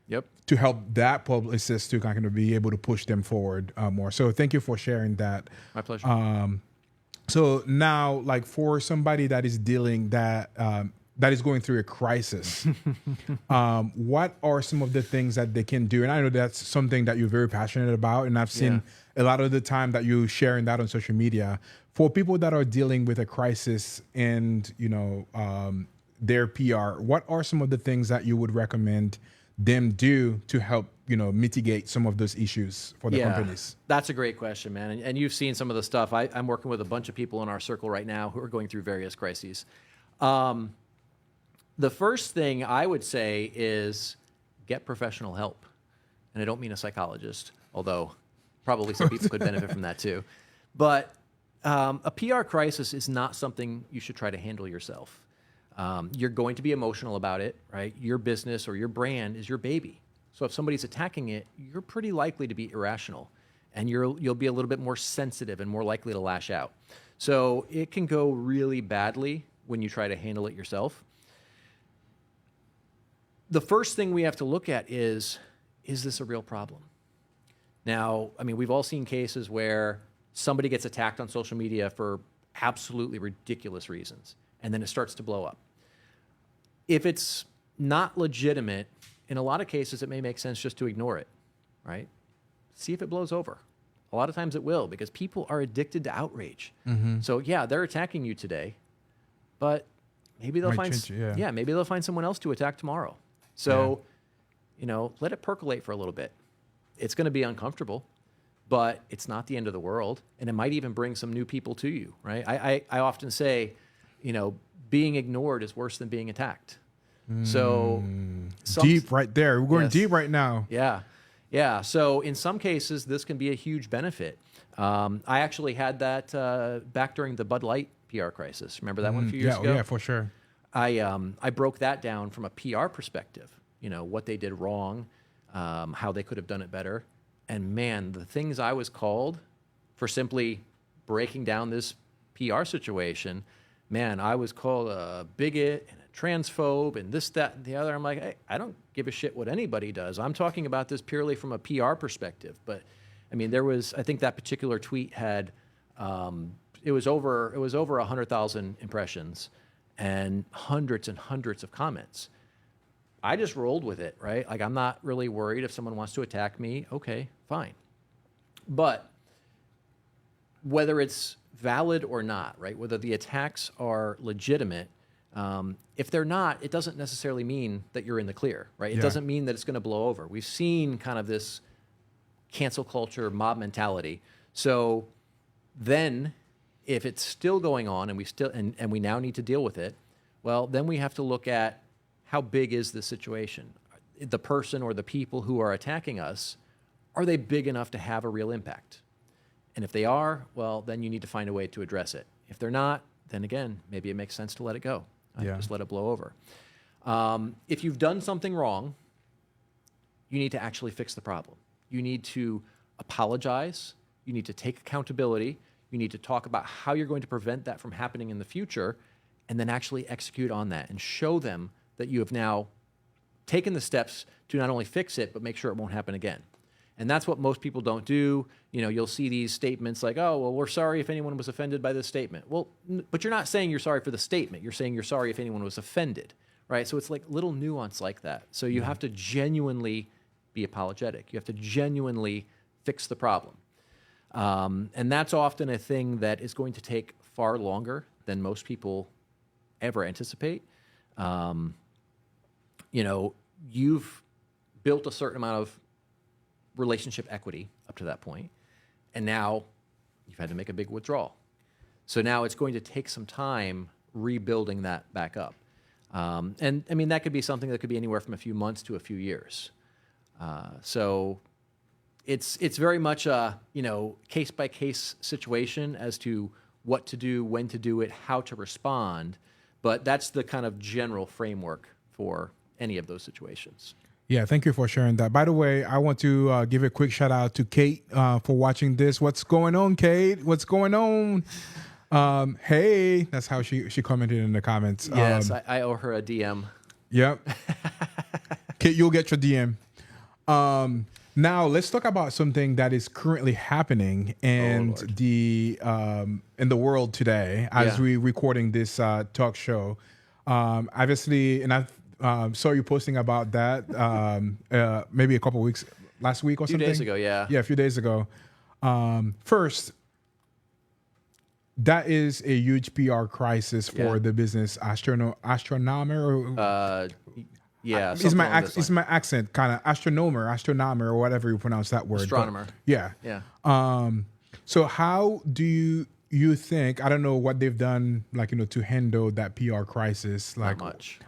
Yep. To help that publicist to kind of be able to push them forward more. So thank you for sharing that. My pleasure. So now, for somebody that is that is going through a crisis, what are some of the things that they can do? And I know that's something that you're very passionate about, and I've seen a lot of the time that you're sharing that on social media. For people that are dealing with a crisis and their PR, what are some of the things that you would recommend them do to help mitigate some of those issues for the companies? That's a great question, man. And you've seen some of the stuff. I'm working with a bunch of people in our circle right now who are going through various crises. The first thing I would say is get professional help. And I don't mean a psychologist, although probably some people could benefit from that too. But a PR crisis is not something you should try to handle yourself. You're going to be emotional about it, right? Your business or your brand is your baby. So if somebody's attacking it, you're pretty likely to be irrational, and you'll be a little bit more sensitive and more likely to lash out. So it can go really badly when you try to handle it yourself. The first thing we have to look at is this a real problem? Now, we've all seen cases where somebody gets attacked on social media for absolutely ridiculous reasons, and then it starts to blow up. If it's not legitimate, in a lot of cases, it may make sense just to ignore it, right? See if it blows over. A lot of times it will, because people are addicted to outrage. So yeah, they're attacking you today, but maybe they'll Might find change, yeah. maybe they'll find someone else to attack tomorrow. So, let it percolate for a little bit. It's going to be uncomfortable, but it's not the end of the world, and it might even bring some new people to you, right? I often say, being ignored is worse than being attacked. So Deep right there. We're going Yes. deep right now. Yeah. So in some cases, this can be a huge benefit. I actually had that back during the Bud Light PR crisis. Remember that one a few years ago? Yeah, for sure. I broke that down from a PR perspective. What they did wrong, how they could have done it better, and man, the things I was called for simply breaking down this PR situation. Man, I was called a bigot and a transphobe and this, that, and the other. I'm like, hey, I don't give a shit what anybody does. I'm talking about this purely from a PR perspective. But I mean, I think that particular tweet had, it was over 100,000 impressions and hundreds of comments. I just rolled with it, right? Like, I'm not really worried if someone wants to attack me. Okay, fine. But whether it's valid or not, right? Whether the attacks are legitimate, if they're not, it doesn't necessarily mean that you're in the clear, right? It doesn't mean that it's going to blow over. We've seen kind of this cancel culture, mob mentality. So then, if it's still going on, and we now need to deal with it, well, then we have to look at how big is the situation. The person or the people who are attacking us, are they big enough to have a real impact? And if they are, well, then you need to find a way to address it. If they're not, then again, maybe it makes sense to let it go. Just let it blow over. If you've done something wrong, you need to actually fix the problem. You need to apologize. You need to take accountability. You need to talk about how you're going to prevent that from happening in the future, and then actually execute on that and show them that you have now taken the steps to not only fix it, but make sure it won't happen again. And that's what most people don't do. You'll see these statements like, oh, well, we're sorry if anyone was offended by this statement. Well, but you're not saying you're sorry for the statement. You're saying you're sorry if anyone was offended, right? So it's like little nuance like that. So you have to genuinely be apologetic. You have to genuinely fix the problem. And that's often a thing that is going to take far longer than most people ever anticipate. You've built a certain amount of relationship equity up to that point, and now you've had to make a big withdrawal. So now it's going to take some time rebuilding that back up. And I mean, that could be something that could be anywhere from a few months to a few years. So it's very much a case by case situation as to what to do, when to do it, how to respond. But that's the kind of general framework for any of those situations. Yeah, thank you for sharing that. By the way, I want to give a quick shout out to Kate for watching this. What's going on, Kate? What's going on? Hey, that's how she commented in the comments. Yes, I owe her a DM. Yep. Kate, you'll get your DM. Now let's talk about something that is currently happening in the world today as we recording this talk show. Obviously, and I saw you posting about that maybe a couple weeks, last week or something. A few days ago, yeah. Yeah, a few days ago. First, that is a huge PR crisis for the business astronomer. Yeah, It's my accent, kind of astronomer, or whatever you pronounce that word. Astronomer. But, yeah. Yeah. So how do you think, I don't know what they've done, to handle that PR crisis? Not much.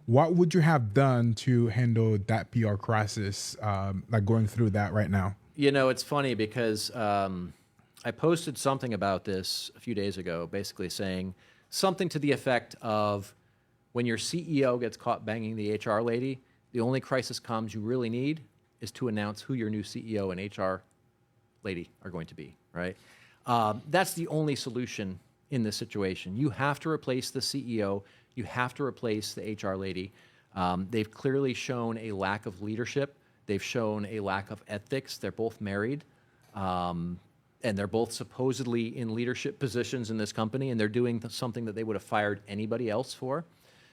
What would you have done to handle that PR crisis, going through that right now? It's funny because I posted something about this a few days ago, basically saying something to the effect of, when your CEO gets caught banging the HR lady, the only crisis comms you really need is to announce who your new CEO and HR lady are going to be, right? That's the only solution in this situation. You have to replace the CEO. You have to replace the HR lady. They've clearly shown a lack of leadership. They've shown a lack of ethics. They're both married. And they're both supposedly in leadership positions in this company, and they're doing something that they would have fired anybody else for.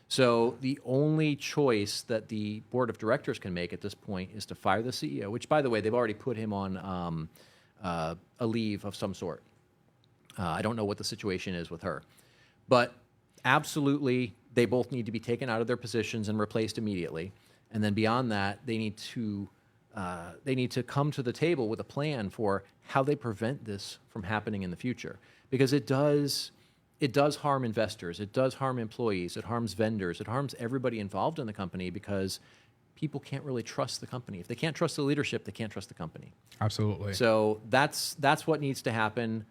So the only choice that the board of directors can make at this point is to fire the CEO, which, by the way, they've already put him on a leave of some sort. I don't know what the situation is with her. But absolutely, they both need to be taken out of their positions and replaced immediately. And then beyond that, they need to come to the table with a plan for how they prevent this from happening in the future. Because it does harm investors, it does harm employees, it harms vendors, it harms everybody involved in the company because people can't really trust the company. If they can't trust the leadership, they can't trust the company. Absolutely. So that's what needs to happen.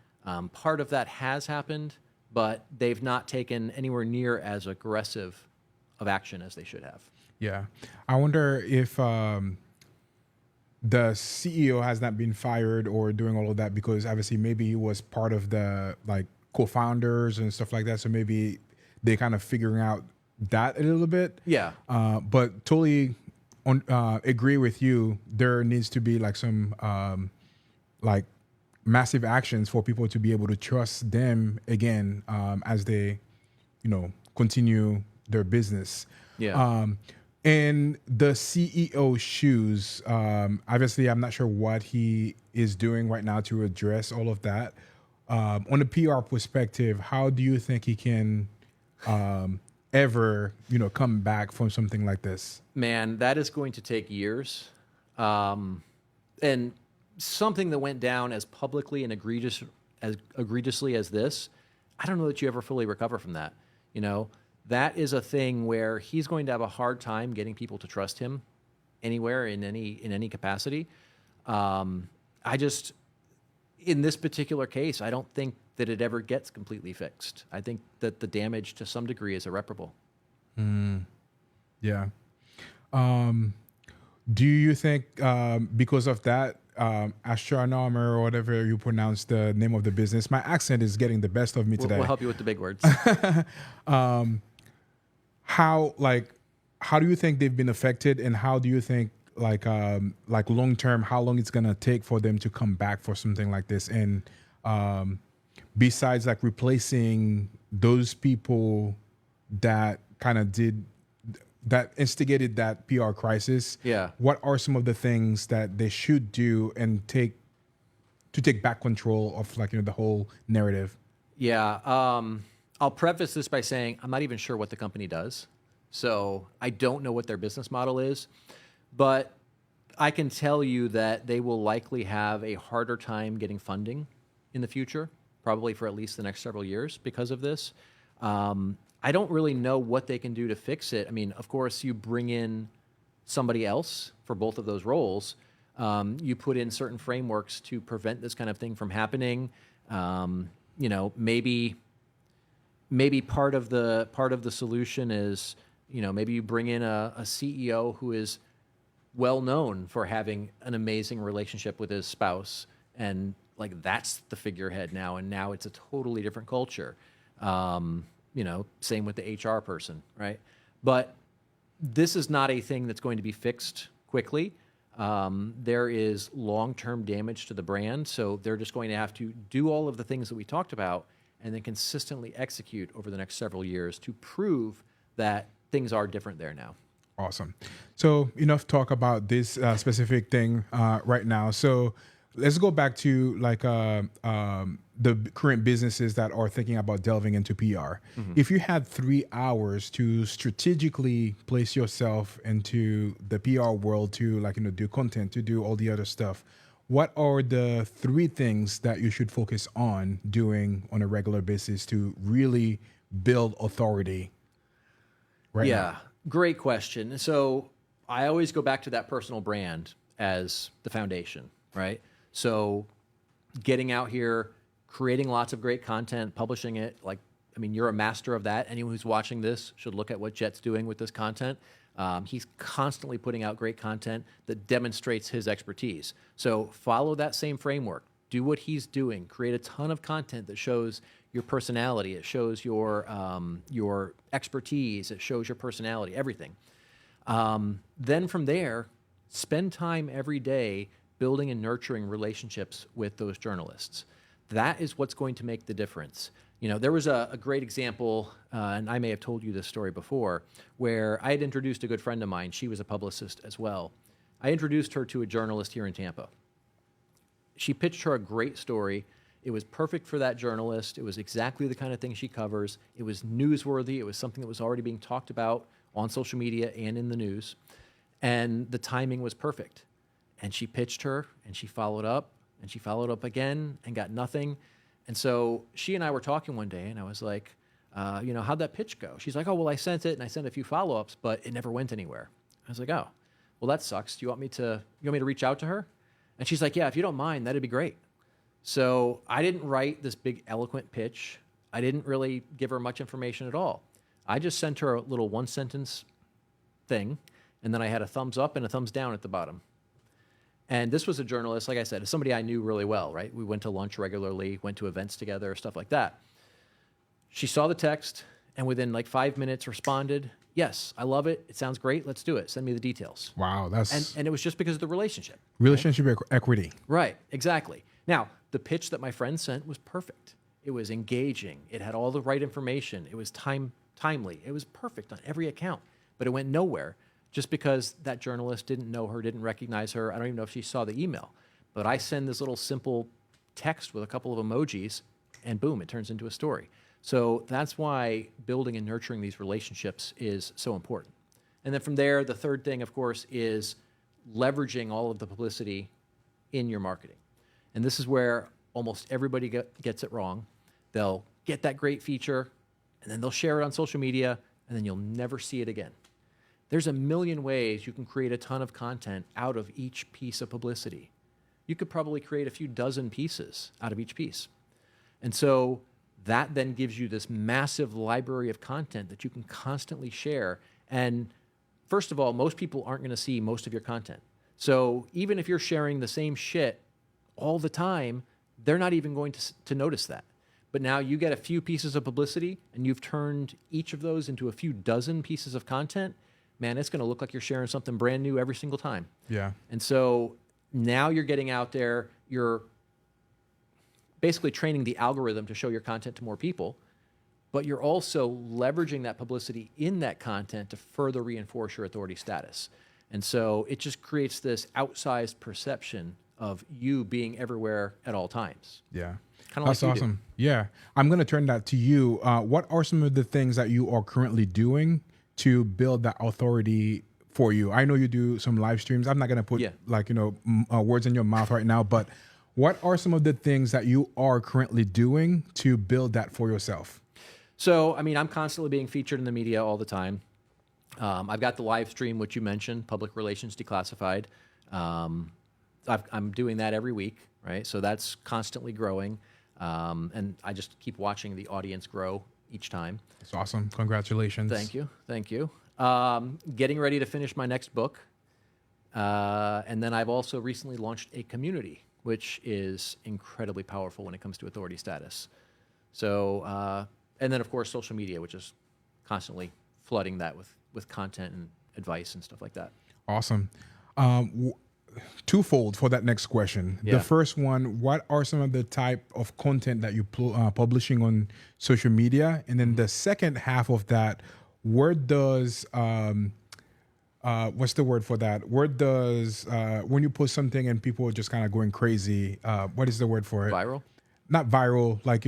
Part of that has happened, but they've not taken anywhere near as aggressive of action as they should have. Yeah. I wonder if the CEO has not been fired or doing all of that because obviously maybe he was part of the like co-founders and stuff like that. So maybe they kind of figuring out that a little bit. Yeah. But totally agree with you. There needs to be like some like massive actions for people to be able to trust them again as they, continue their business. Yeah. In the CEO shoes, obviously, I'm not sure what he is doing right now to address all of that. On a PR perspective, how do you think he can ever, come back from something like this? Man, that is going to take years. And something that went down as publicly and egregiously as this, I don't know that you ever fully recover from that. That is a thing where he's going to have a hard time getting people to trust him anywhere in any capacity. In this particular case, I don't think that it ever gets completely fixed. I think that the damage to some degree is irreparable. Yeah. Do you think because of that, astronomer or whatever you pronounce the name of the business, my accent is getting the best of me today. We'll help you with the big words. How do you think they've been affected, and how do you think like long term, how long it's gonna take for them to come back for something like this? And besides like replacing those people that kind of that instigated that PR crisis, yeah, what are some of the things that they should do and take back control of the whole narrative? Yeah. I'll preface this by saying I'm not even sure what the company does. So I don't know what their business model is. But I can tell you that they will likely have a harder time getting funding in the future, probably for at least the next several years because of this. I don't really know what they can do to fix it. I mean, of course, you bring in somebody else for both of those roles. You put in certain frameworks to prevent this kind of thing from happening. Maybe part of the solution is, maybe you bring in a CEO who is well known for having an amazing relationship with his spouse, and like that's the figurehead now, and now it's a totally different culture. Same with the HR person, right? But this is not a thing that's going to be fixed quickly. There is long-term damage to the brand, so they're just going to have to do all of the things that we talked about and then consistently execute over the next several years to prove that things are different there now. Awesome. So enough talk about this specific thing right now. So let's go back to the current businesses that are thinking about delving into PR. Mm-hmm. If you had 3 hours to strategically place yourself into the PR world to do content, to do all the other stuff, what are the 3 things that you should focus on doing on a regular basis to really build authority right now? Yeah, great question. So I always go back to that personal brand as the foundation, right? So getting out here, creating lots of great content, publishing it, you're a master of that. Anyone who's watching this should look at what Jet's doing with this content. He's constantly putting out great content that demonstrates his expertise. So follow that same framework. Do what he's doing. Create a ton of content that shows your personality. It shows your expertise. It shows your personality, everything. Then from there, spend time every day building and nurturing relationships with those journalists. That is what's going to make the difference. There was a great example, and I may have told you this story before, where I had introduced a good friend of mine. She was a publicist as well. I introduced her to a journalist here in Tampa. she pitched her a great story. It was perfect for that journalist. It was exactly the kind of thing she covers. It was newsworthy. It was something that was already being talked about on social media and in the news. And the timing was perfect. And she pitched her, and she followed up, and she followed up again, and got nothing. And so she and I were talking one day, and I was like, how'd that pitch go? She's like, oh, well, I sent it, and I sent a few follow-ups, but it never went anywhere. I was like, oh, well, that sucks. Do you want me to reach out to her? And she's like, yeah, if you don't mind, that'd be great. So I didn't write this big eloquent pitch. I didn't really give her much information at all. I just sent her a little one-sentence thing, and then I had a thumbs up and a thumbs down at the bottom. And this was a journalist, like I said, somebody I knew really well, right? We went to lunch regularly, went to events together, stuff like that. She saw the text, and within like 5 minutes responded, yes, I love it. It sounds great. Let's do it. Send me the details. Wow, that's... And it was just because of the relationship. Relationship equity. Right, exactly. Now, the pitch that my friend sent was perfect. It was engaging. It had all the right information. It was timely. It was perfect on every account, but it went nowhere just because that journalist didn't know her, didn't recognize her. I don't even know if she saw the email, but I send this little simple text with a couple of emojis, and boom, it turns into a story. So that's why building and nurturing these relationships is so important. And then from there, the third thing, of course, is leveraging all of the publicity in your marketing. And this is where almost everybody gets it wrong. They'll get that great feature, and then they'll share it on social media, and then you'll never see it again. There's a million ways you can create a ton of content out of each piece of publicity. You could probably create a few dozen pieces out of each piece. And so that then gives you this massive library of content that you can constantly share. And first of all, most people aren't going to see most of your content. So even if you're sharing the same shit all the time, they're not even going to notice that. But now you get a few pieces of publicity, and you've turned each of those into a few dozen pieces of content. Man, it's going to look like you're sharing something brand new every single time. Yeah. And so now you're getting out there, you're basically training the algorithm to show your content to more people, but you're also leveraging that publicity in that content to further reinforce your authority status. And so it just creates this outsized perception of you being everywhere at all times. Yeah. Kind of like That's awesome. Yeah. I'm going to turn that to you. What are some of the things that you are currently doing to build that authority for you? I know you do some live streams. I'm not going to put words in your mouth right now, but what are some of the things that you are currently doing to build that for yourself? So, I mean, I'm constantly being featured in the media all the time. I've got the live stream, which you mentioned, Public Relations Declassified. I'm doing that every week, right? So that's constantly growing. And I just keep watching the audience grow each time. That's awesome. Congratulations. Thank you. Thank you. Getting ready to finish my next book. And then I've also recently launched a community, which is incredibly powerful when it comes to authority status. So, and then of course, social media, which is constantly flooding that with content and advice and stuff like that. Awesome. Twofold for that next question. Yeah. The first one, what are some of the type of content that you publishing on social media? And then the second half of that, where does, what's the word for that? Where does, when you post something and people are just kind of going crazy, what is the word for it? Viral? Not viral, like,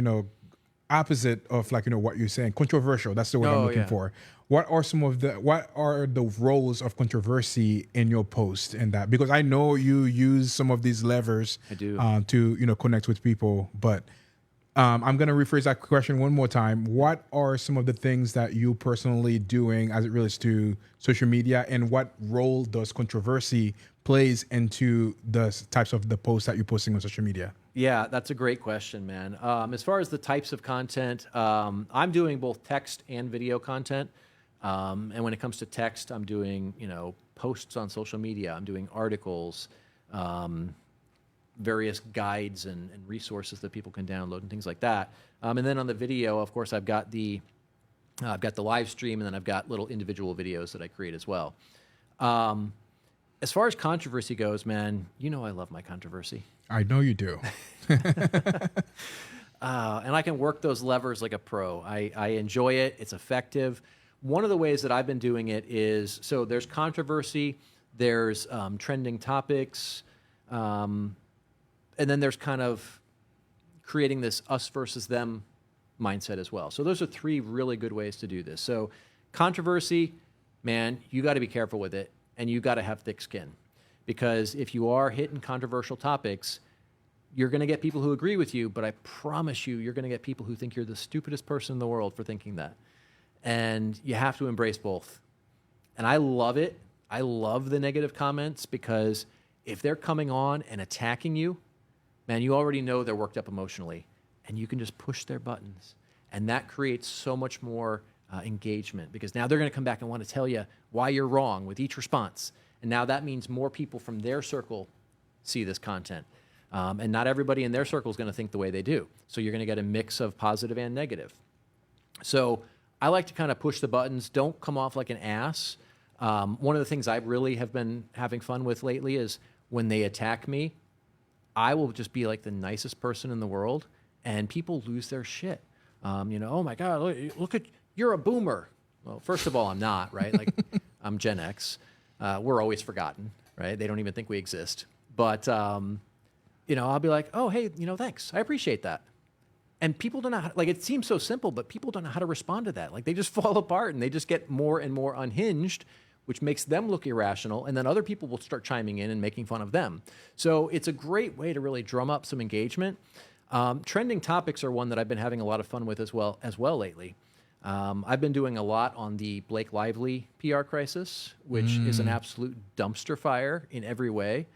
opposite of like, what you're saying, controversial. That's the word I'm looking for. What are the roles of controversy in your post and that? Because I know you use some of these levers I do. To connect with people, but I'm going to rephrase that question one more time. What are some of the things that you personally doing as it relates to social media, and what role does controversy plays into the types of the posts that you're posting on social media? Yeah, that's a great question, man. As far as the types of content, I'm doing both text and video content. And when it comes to text, I'm doing, posts on social media. I'm doing articles, various guides and resources that people can download and things like that. And then on the video, of course, I've got the live stream, and then I've got little individual videos that I create as well. As far as controversy goes, man, I love my controversy. I know you do. And I can work those levers like a pro. I enjoy it. It's effective. One of the ways that I've been doing it is, so there's controversy, there's trending topics, and and then there's kind of creating this us versus them mindset as well. So those are three really good ways to do this. So controversy, man, you got to be careful with it, and you got to have thick skin, because if you are hitting controversial topics, you're going to get people who agree with you, but I promise you, you're going to get people who think you're the stupidest person in the world for thinking that. And you have to embrace both. And I love it. I love the negative comments, because if they're coming on and attacking you, man, you already know they're worked up emotionally, and you can just push their buttons. And that creates so much more engagement, because now they're going to come back and want to tell you why you're wrong with each response. And now that means more people from their circle see this content. And not everybody in their circle is going to think the way they do. So you're going to get a mix of positive and negative. So I like to kind of push the buttons. Don't come off like an ass. One of the things I really have been having fun with lately is when they attack me, I will just be like the nicest person in the world, and people lose their shit. Oh my God, look at, you're a boomer. Well, first of all, I'm not, right? Like, I'm Gen X. We're always forgotten, right? They don't even think we exist. But, I'll be like, oh, hey, thanks. I appreciate that. And people don't know how, like, it seems so simple, but people don't know how to respond to that. Like, they just fall apart, and they just get more and more unhinged, which makes them look irrational. And then other people will start chiming in and making fun of them. So it's a great way to really drum up some engagement. Trending topics are one that I've been having a lot of fun with as well lately. I've been doing a lot on the Blake Lively PR crisis, which is an absolute dumpster fire in every way.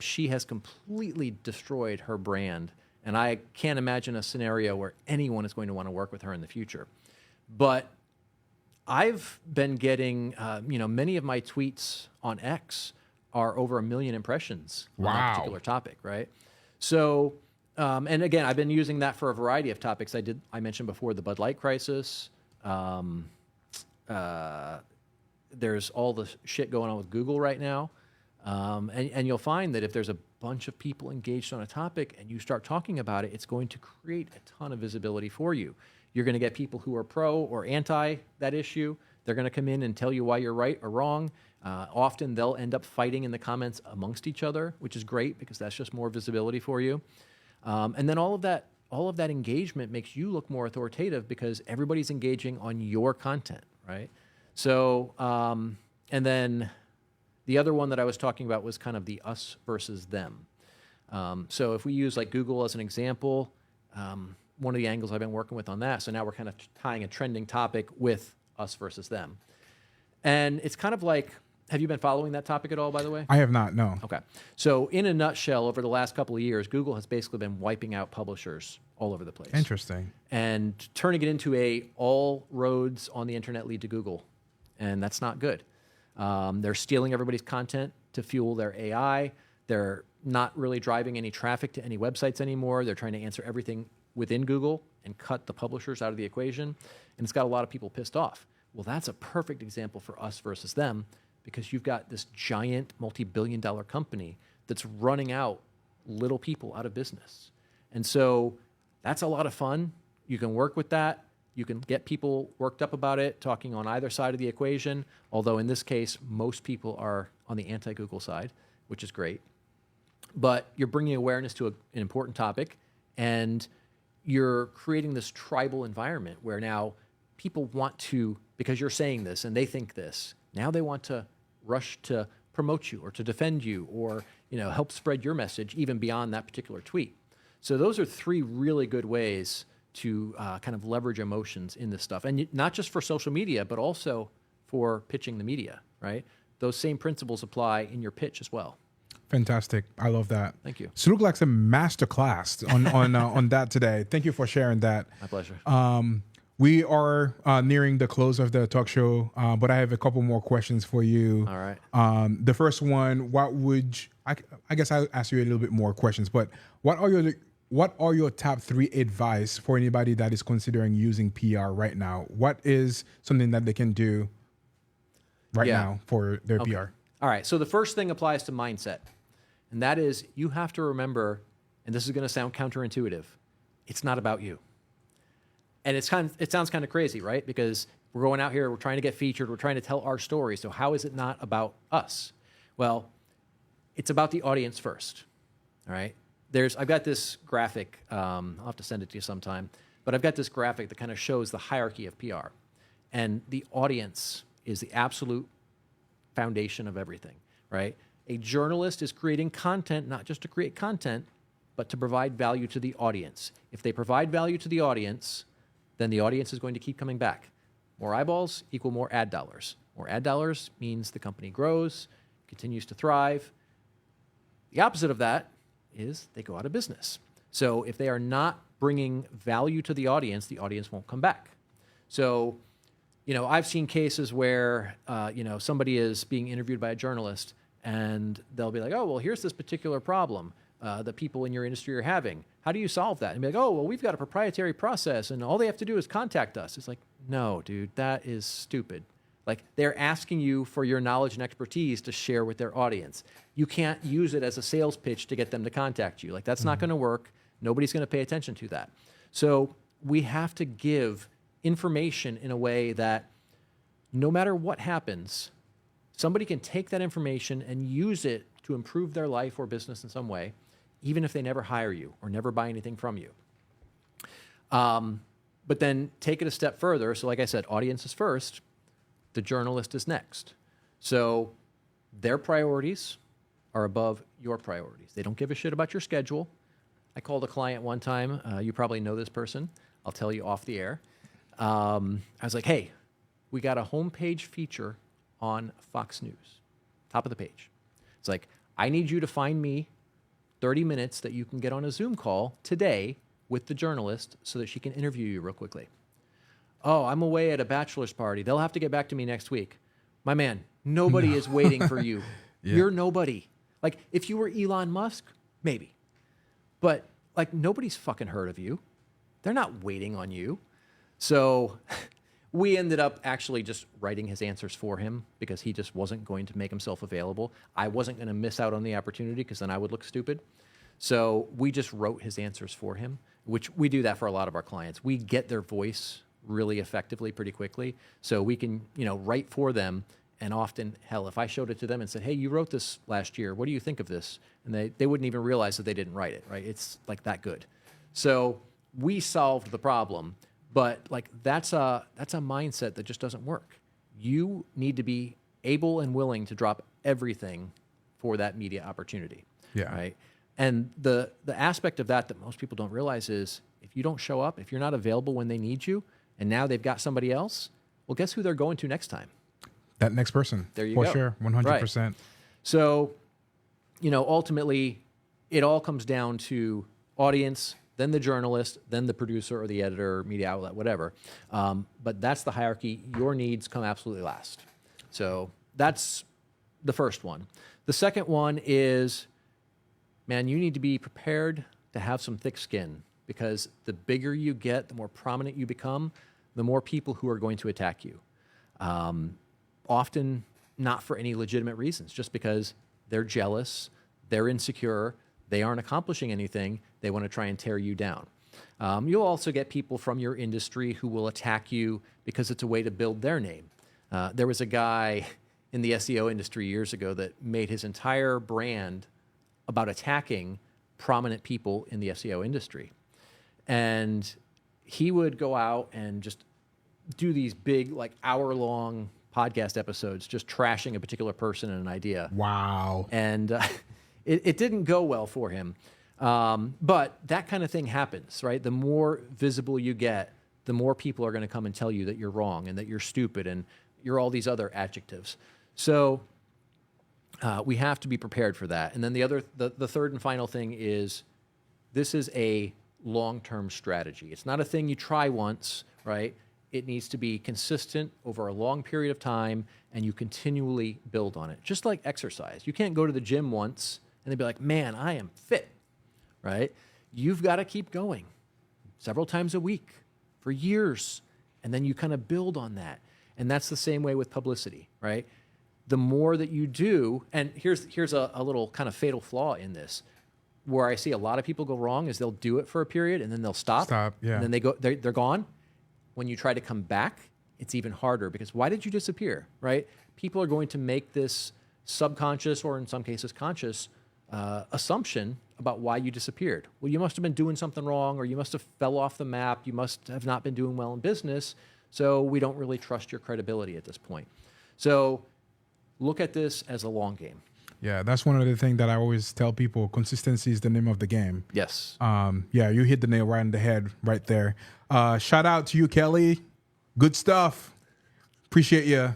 She has completely destroyed her brand, and I can't imagine a scenario where anyone is going to want to work with her in the future. But I've been getting, many of my tweets on X are over 1 million impressions on that particular topic, right? So, and again, I've been using that for a variety of topics. I mentioned before the Bud Light crisis. There's all the shit going on with Google right now. And you'll find that if there's a bunch of people engaged on a topic and you start talking about it, it's going to create a ton of visibility for you. You're going to get people who are pro or anti that issue. They're going to come in and tell you why you're right or wrong. Often they'll end up fighting in the comments amongst each other, which is great because that's just more visibility for you. And then all of that engagement makes you look more authoritative because everybody's engaging on your content, right? So, and then the other one that I was talking about was kind of the us versus them. So if we use like Google as an example, one of the angles I've been working with on that, so now we're kind of tying a trending topic with us versus them. And it's kind of like, have you been following that topic at all, by the way? I have not, no. Okay. So in a nutshell, over the last couple of years, Google has basically been wiping out publishers all over the place. Interesting. And turning it into all roads on the internet lead to Google. And that's not good. They're stealing everybody's content to fuel their AI. They're not really driving any traffic to any websites anymore. They're trying to answer everything within Google and cut the publishers out of the equation. And it's got a lot of people pissed off. Well, that's a perfect example for us versus them, because you've got this giant multi-billion-dollar company that's running out little people out of business. And so that's a lot of fun. You can work with that. You can get people worked up about it, talking on either side of the equation, although in this case, most people are on the anti-Google side, which is great. But you're bringing awareness to an important topic, and you're creating this tribal environment where now people want to, because you're saying this and they think this, now they want to rush to promote you or to defend you or help spread your message even beyond that particular tweet. So those are three really good ways to kind of leverage emotions in this stuff. And not just for social media, but also for pitching the media, right? Those same principles apply in your pitch as well. Fantastic. I love that. Thank you. So it looked like a master class on that today. Thank you for sharing that. My pleasure. We are nearing the close of the talk show, but I have a couple more questions for you. All right. The first one, I guess I'll ask you a little bit more questions, but what are your top 3 advice for anybody that is considering using PR right now? What is something that they can do right now for their PR? All right. So the first thing applies to mindset, and that is you have to remember, and this is going to sound counterintuitive, it's not about you. And it sounds kind of crazy, right? Because we're going out here, we're trying to get featured, we're trying to tell our story. So how is it not about us? Well, it's about the audience first, all right? I've got this graphic. I'll have to send it to you sometime. But I've got this graphic that kind of shows the hierarchy of PR. And the audience is the absolute foundation of everything, right? A journalist is creating content, not just to create content, but to provide value to the audience. If they provide value to the audience, then the audience is going to keep coming back. More eyeballs equal more ad dollars. More ad dollars means the company grows, continues to thrive. The opposite of that is they go out of business. So if they are not bringing value to the audience won't come back. So, I've seen cases where, somebody is being interviewed by a journalist and they'll be like, oh, well, here's this particular problem that people in your industry are having. How do you solve that? And be like, oh, well, we've got a proprietary process and all they have to do is contact us. It's like, no, dude, that is stupid. Like, they're asking you for your knowledge and expertise to share with their audience. You can't use it as a sales pitch to get them to contact you. Like, that's not going to work. Nobody's going to pay attention to that. So we have to give information in a way that no matter what happens, somebody can take that information and use it to improve their life or business in some way, even if they never hire you or never buy anything from you. But then take it a step further. So like I said, audience is first. The journalist is next. So their priorities are above your priorities. They don't give a shit about your schedule. I called a client one time. You probably know this person. I'll tell you off the air. I was like, hey, we got a homepage feature on Fox News, top of the page. It's like, I need you to find me 30 minutes that you can get on a Zoom call today with the journalist so that she can interview you real quickly. Oh, I'm away at a bachelor's party. They'll have to get back to me next week. My man, nobody is waiting for you. Yeah. You're nobody. Like, if you were Elon Musk, maybe. But, like, nobody's fucking heard of you. They're not waiting on you. So we ended up actually just writing his answers for him because he just wasn't going to make himself available. I wasn't going to miss out on the opportunity because then I would look stupid. So we just wrote his answers for him, which we do that for a lot of our clients. We get their voice really effectively pretty quickly. So we can, write for them. And often, hell, if I showed it to them and said, hey, you wrote this last year, what do you think of this? And they wouldn't even realize that they didn't write it, right? It's like that good. So we solved the problem, but like that's a mindset that just doesn't work. You need to be able and willing to drop everything for that media opportunity, right? And the aspect of that most people don't realize is if you don't show up, if you're not available when they need you, and now they've got somebody else, well, guess who they're going to next time? That next person. There you go. For sure, 100%. Right. So, ultimately, it all comes down to audience, then the journalist, then the producer or the editor, media outlet, whatever. But that's the hierarchy. Your needs come absolutely last. So that's the first one. The second one is, man, you need to be prepared to have some thick skin because the bigger you get, the more prominent you become, the more people who are going to attack you. Often not for any legitimate reasons, just because they're jealous, they're insecure, they aren't accomplishing anything, they want to try and tear you down. You'll also get people from your industry who will attack you because it's a way to build their name. There was a guy in the SEO industry years ago that made his entire brand about attacking prominent people in the SEO industry. And he would go out and just do these big, like hour-long podcast episodes, just trashing a particular person and an idea. Wow. And it didn't go well for him. But that kind of thing happens, right? The more visible you get, the more people are going to come and tell you that you're wrong and that you're stupid and you're all these other adjectives. So we have to be prepared for that. And then the third and final thing is this is a long-term strategy. It's not a thing you try once, right? It needs to be consistent over a long period of time, and you continually build on it. Just like exercise. You can't go to the gym once and then be like, man, I am fit, right? You've got to keep going several times a week for years, and then you kind of build on that. And that's the same way with publicity, right? The more that you do, and here's a little kind of fatal flaw in this, where I see a lot of people go wrong is they'll do it for a period, and then they'll stop, yeah. And then they're gone. When you try to come back, it's even harder because why did you disappear, right? People are going to make this subconscious or in some cases conscious assumption about why you disappeared. Well, you must have been doing something wrong, or you must have fell off the map. You must have not been doing well in business. So we don't really trust your credibility at this point. So look at this as a long game. Yeah, that's one of the things that I always tell people. Consistency is the name of the game. Yes. Yeah, you hit the nail right in the head right there. Shout out to you, Kelly. Good stuff. Appreciate you.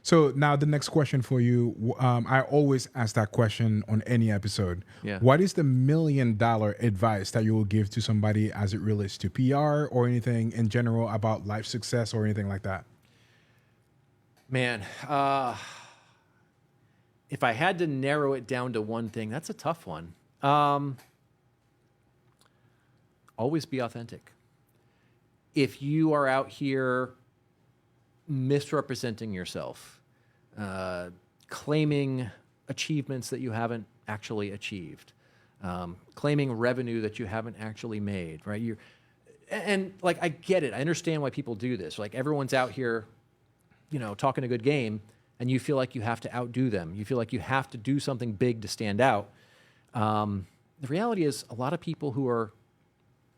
So now the next question for you. I always ask that question on any episode. Yeah. What is the $1 million advice that you will give to somebody as it relates to PR or anything in general about life success or anything like that? Man, if I had to narrow it down to one thing, that's a tough one. Always be authentic. If you are out here misrepresenting yourself, claiming achievements that you haven't actually achieved, claiming revenue that you haven't actually made, right? And like, I get it. I understand why people do this. Like, everyone's out here, talking a good game, and you feel like you have to outdo them. You feel like you have to do something big to stand out. The reality is, a lot of people who are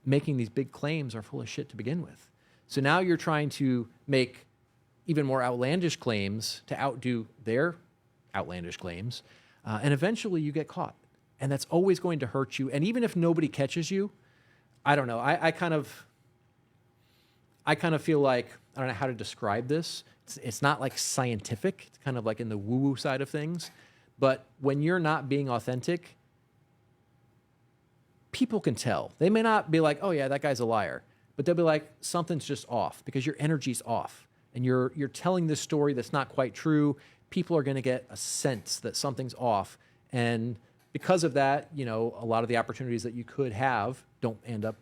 making these big claims are full of shit to begin with. So now you're trying to make even more outlandish claims to outdo their outlandish claims, and eventually you get caught. And that's always going to hurt you. And even if nobody catches you, I don't know. I kind of feel like, I don't know how to describe this. It's not like scientific. It's kind of like in the woo-woo side of things. But when you're not being authentic, people can tell. They may not be like, oh yeah, that guy's a liar. But they'll be like, something's just off because your energy's off. And you're telling this story that's not quite true. People are going to get a sense that something's off. And because of that, a lot of the opportunities that you could have don't end up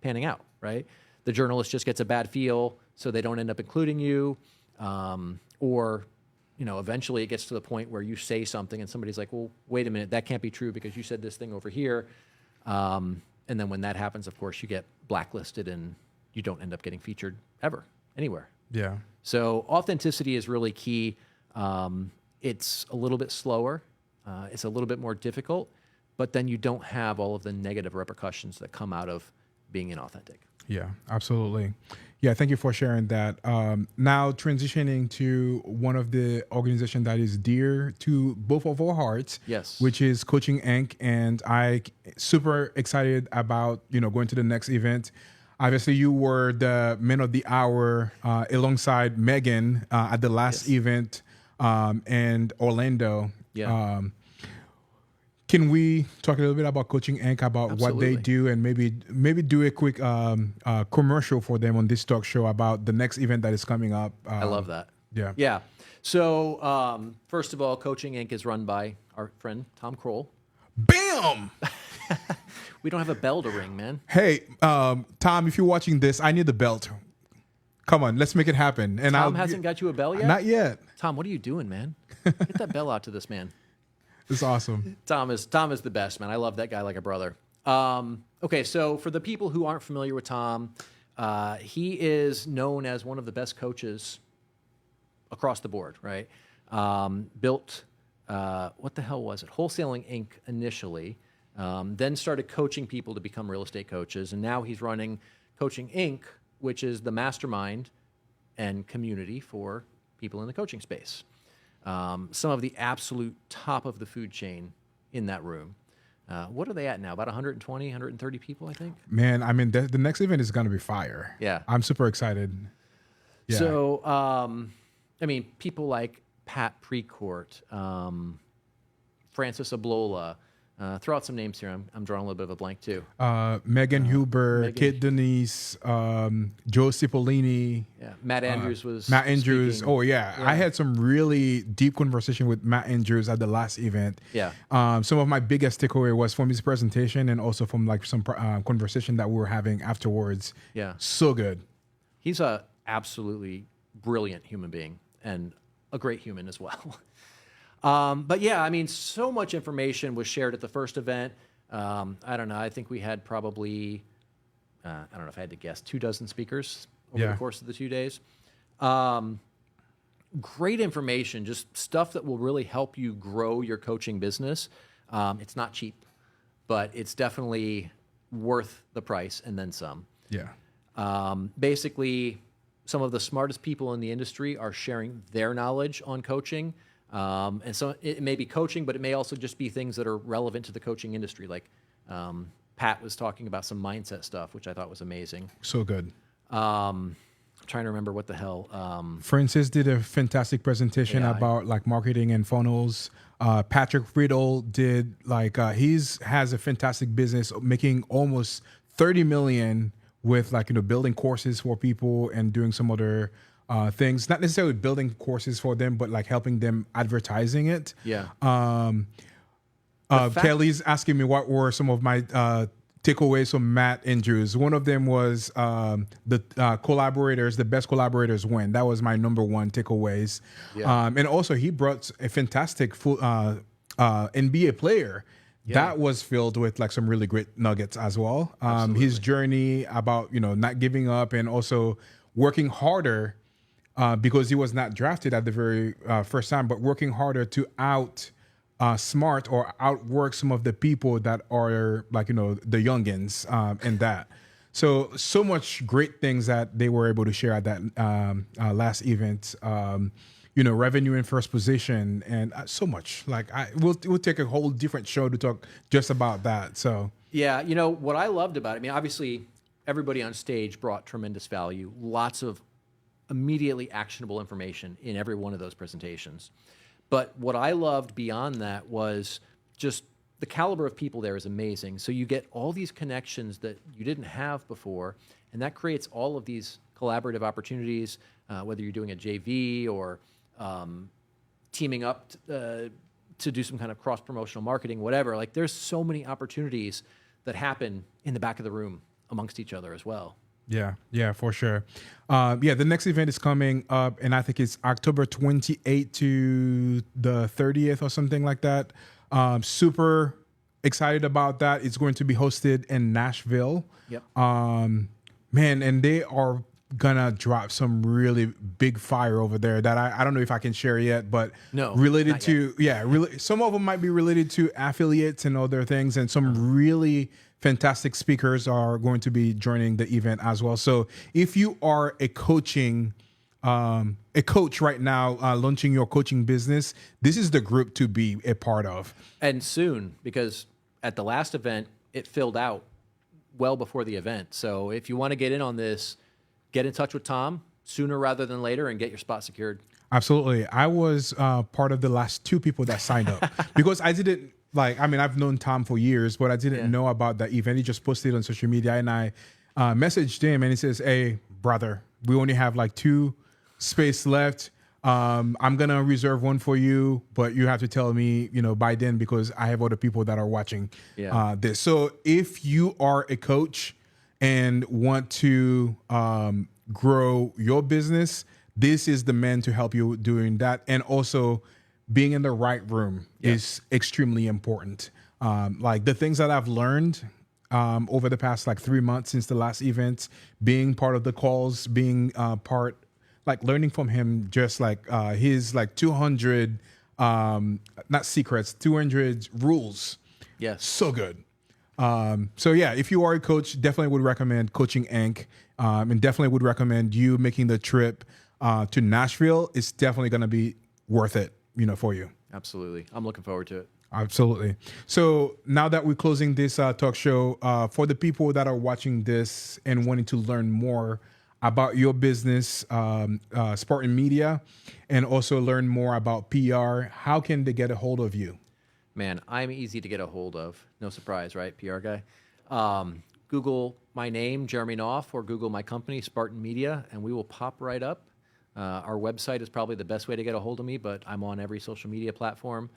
panning out, right? The journalist just gets a bad feel, so they don't end up including you. Or, eventually it gets to the point where you say something and somebody's like, well, wait a minute, that can't be true because you said this thing over here. And then when that happens, of course, you get blacklisted and you don't end up getting featured ever, anywhere. Yeah. So authenticity is really key. It's a little bit slower. It's a little bit more difficult, but then you don't have all of the negative repercussions that come out of being inauthentic. Yeah, absolutely. Yeah, thank you for sharing that. Now transitioning to one of the organizations that is dear to both of our hearts, yes, which is Coaching Inc. And I super excited about, going to the next event. Obviously, you were the man of the hour alongside Megan at the last event in Orlando. Yeah. Can we talk a little bit about Coaching Inc., about Absolutely. what they do, and maybe do a quick commercial for them on this talk show about the next event that is coming up? I love that. Yeah. Yeah. So first of all, Coaching Inc. is run by our friend Tom Kroll. Bam! We don't have a bell to ring, man. Hey, Tom, if you're watching this, I need the belt. Come on, let's make it happen. And Tom hasn't got you a bell yet? Not yet. Tom, what are you doing, man? Get that bell out to this man. It's awesome. Tom is the best, man. I love that guy like a brother. Okay, so for the people who aren't familiar with Tom, he is known as one of the best coaches across the board, right? Built, what the hell was it? Wholesaling Inc. initially, then started coaching people to become real estate coaches, and now he's running Coaching Inc., which is the mastermind and community for people in the coaching space. Some of the absolute top of the food chain in that room. What are they at now? About 120, 130 people, I think? Man, I mean, the next event is going to be fire. Yeah. I'm super excited. Yeah. So, I mean, people like Pat Precourt, Francis Ablola, throw out some names here. I'm drawing a little bit of a blank, too. Megan Huber, Kate Denise, Joe Cipollini. Yeah, Matt Andrews was Matt Andrews. speaking. Oh, yeah. I had some really deep conversation with Matt Andrews at the last event. Yeah. Some of my biggest takeaway was from his presentation and also from like some conversation that we were having afterwards. Yeah. So good. He's a absolutely brilliant human being and a great human as well. But yeah, I mean, so much information was shared at the first event. I don't know. I think we had probably, I don't know if I had to guess, 24 speakers over the course of the 2 days. Great information, just stuff that will really help you grow your coaching business. It's not cheap. but it's definitely worth the price and then some. Yeah. Basically, some of the smartest people in the industry are sharing their knowledge on coaching. And so it may be coaching, but it may also just be things that are relevant to the coaching industry. Like Pat was talking about some mindset stuff, which I thought was amazing. So good. I'm trying to remember what the hell. Francis did a fantastic presentation Yeah, about like marketing and funnels. Patrick Riddle did like has a fantastic business making almost 30 million with like, building courses for people and doing some other things, not necessarily building courses for them, but like helping them advertising it. Yeah. Kelly's asking me what were some of my takeaways from Matt Andrews. One of them was the collaborators, the best collaborators win. That was my number one takeaways. Yeah. And also he brought a fantastic NBA player. Yeah. That was filled with like some really great nuggets as well. His journey about, not giving up and also working harder because he was not drafted at the very first time, but working harder to smart or outwork some of the people that are like, the youngins and that. So much great things that they were able to share at that last event. Revenue in first position and so much. Like we'll take a whole different show to talk just about that. So yeah, what I loved about it, I mean, obviously everybody on stage brought tremendous value, lots of immediately actionable information in every one of those presentations. But what I loved beyond that was just the caliber of people there is amazing. So you get all these connections that you didn't have before, and that creates all of these collaborative opportunities, whether you're doing a JV or teaming up to do some kind of cross-promotional marketing, whatever. Like there's so many opportunities that happen in the back of the room amongst each other as well. Yeah, for sure. The next event is coming up, and I think it's October 28th to the 30th or something like that. Super excited about that. It's going to be hosted in Nashville. Yep. Man, and they are gonna drop some really big fire over there that I don't know if I can share yet, but No, related not to really some of them might be related to affiliates and other things, and some really fantastic speakers are going to be joining the event as well. So if you are a coach right now, launching your coaching business, this is the group to be a part of. And soon, because at the last event, it filled out well before the event. So if you want to get in on this, get in touch with Tom sooner rather than later and get your spot secured. Absolutely. I was part of the last 2 people that signed up because I didn't I've known Tom for years, but I didn't know about the event. He just posted on social media and I messaged him and he says, "Hey, brother, we only have like 2 space left. I'm going to reserve one for you, but you have to tell me, by then because I have other people that are watching this." So if you are a coach and want to grow your business, this is the man to help you doing that. And also being in the right room is extremely important. Like the things that I've learned over the past like 3 months since the last event, being part of the calls, being learning from him, just like his like 200, not secrets, 200 rules. Yes. So good. If you are a coach, definitely would recommend Coaching Inc. And definitely would recommend you making the trip to Nashville. It's definitely going to be worth it, for you. Absolutely. I'm looking forward to it. Absolutely. So now that we're closing this talk show, for the people that are watching this and wanting to learn more about your business, Spartan Media, and also learn more about PR, how can they get a hold of you? Man, I'm easy to get a hold of. No surprise, right, PR guy? Google my name, Jeremy Knauff, or Google my company, Spartan Media, and we will pop right up. Our website is probably the best way to get a hold of me, but I'm on every social media platform.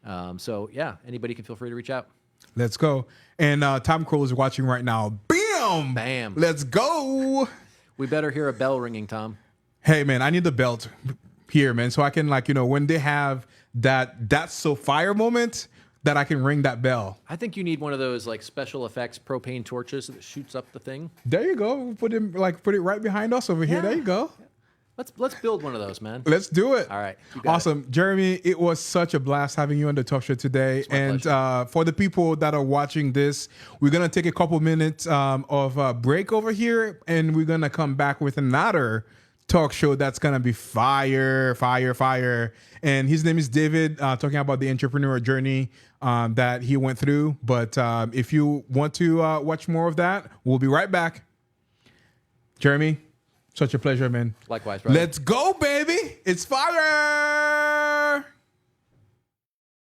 Anybody can feel free to reach out. Let's go. And Tom Crow is watching right now. Bam! Bam. Let's go. We better hear a bell ringing, Tom. Hey, man, I need the belt here, man, so I can, when they have that Datz So Fire moment, that I can ring that bell. I think you need one of those special effects propane torches that shoots up the thing. There you go. Put it right behind us over here. There you go. Let's build one of those, man. Let's do it. All right. You got Awesome. Jeremy, it was such a blast having you on the talk show today. my And pleasure. for the people that are watching this, we're going to take a couple minutes of a break over here, and we're going to come back with another talk show that's going to be fire. And his name is David, talking about the entrepreneurial journey that he went through. But if you want to watch more of that, we'll be right back. Jeremy, such a pleasure, man. Likewise, brother. Let's go, baby. It's fire.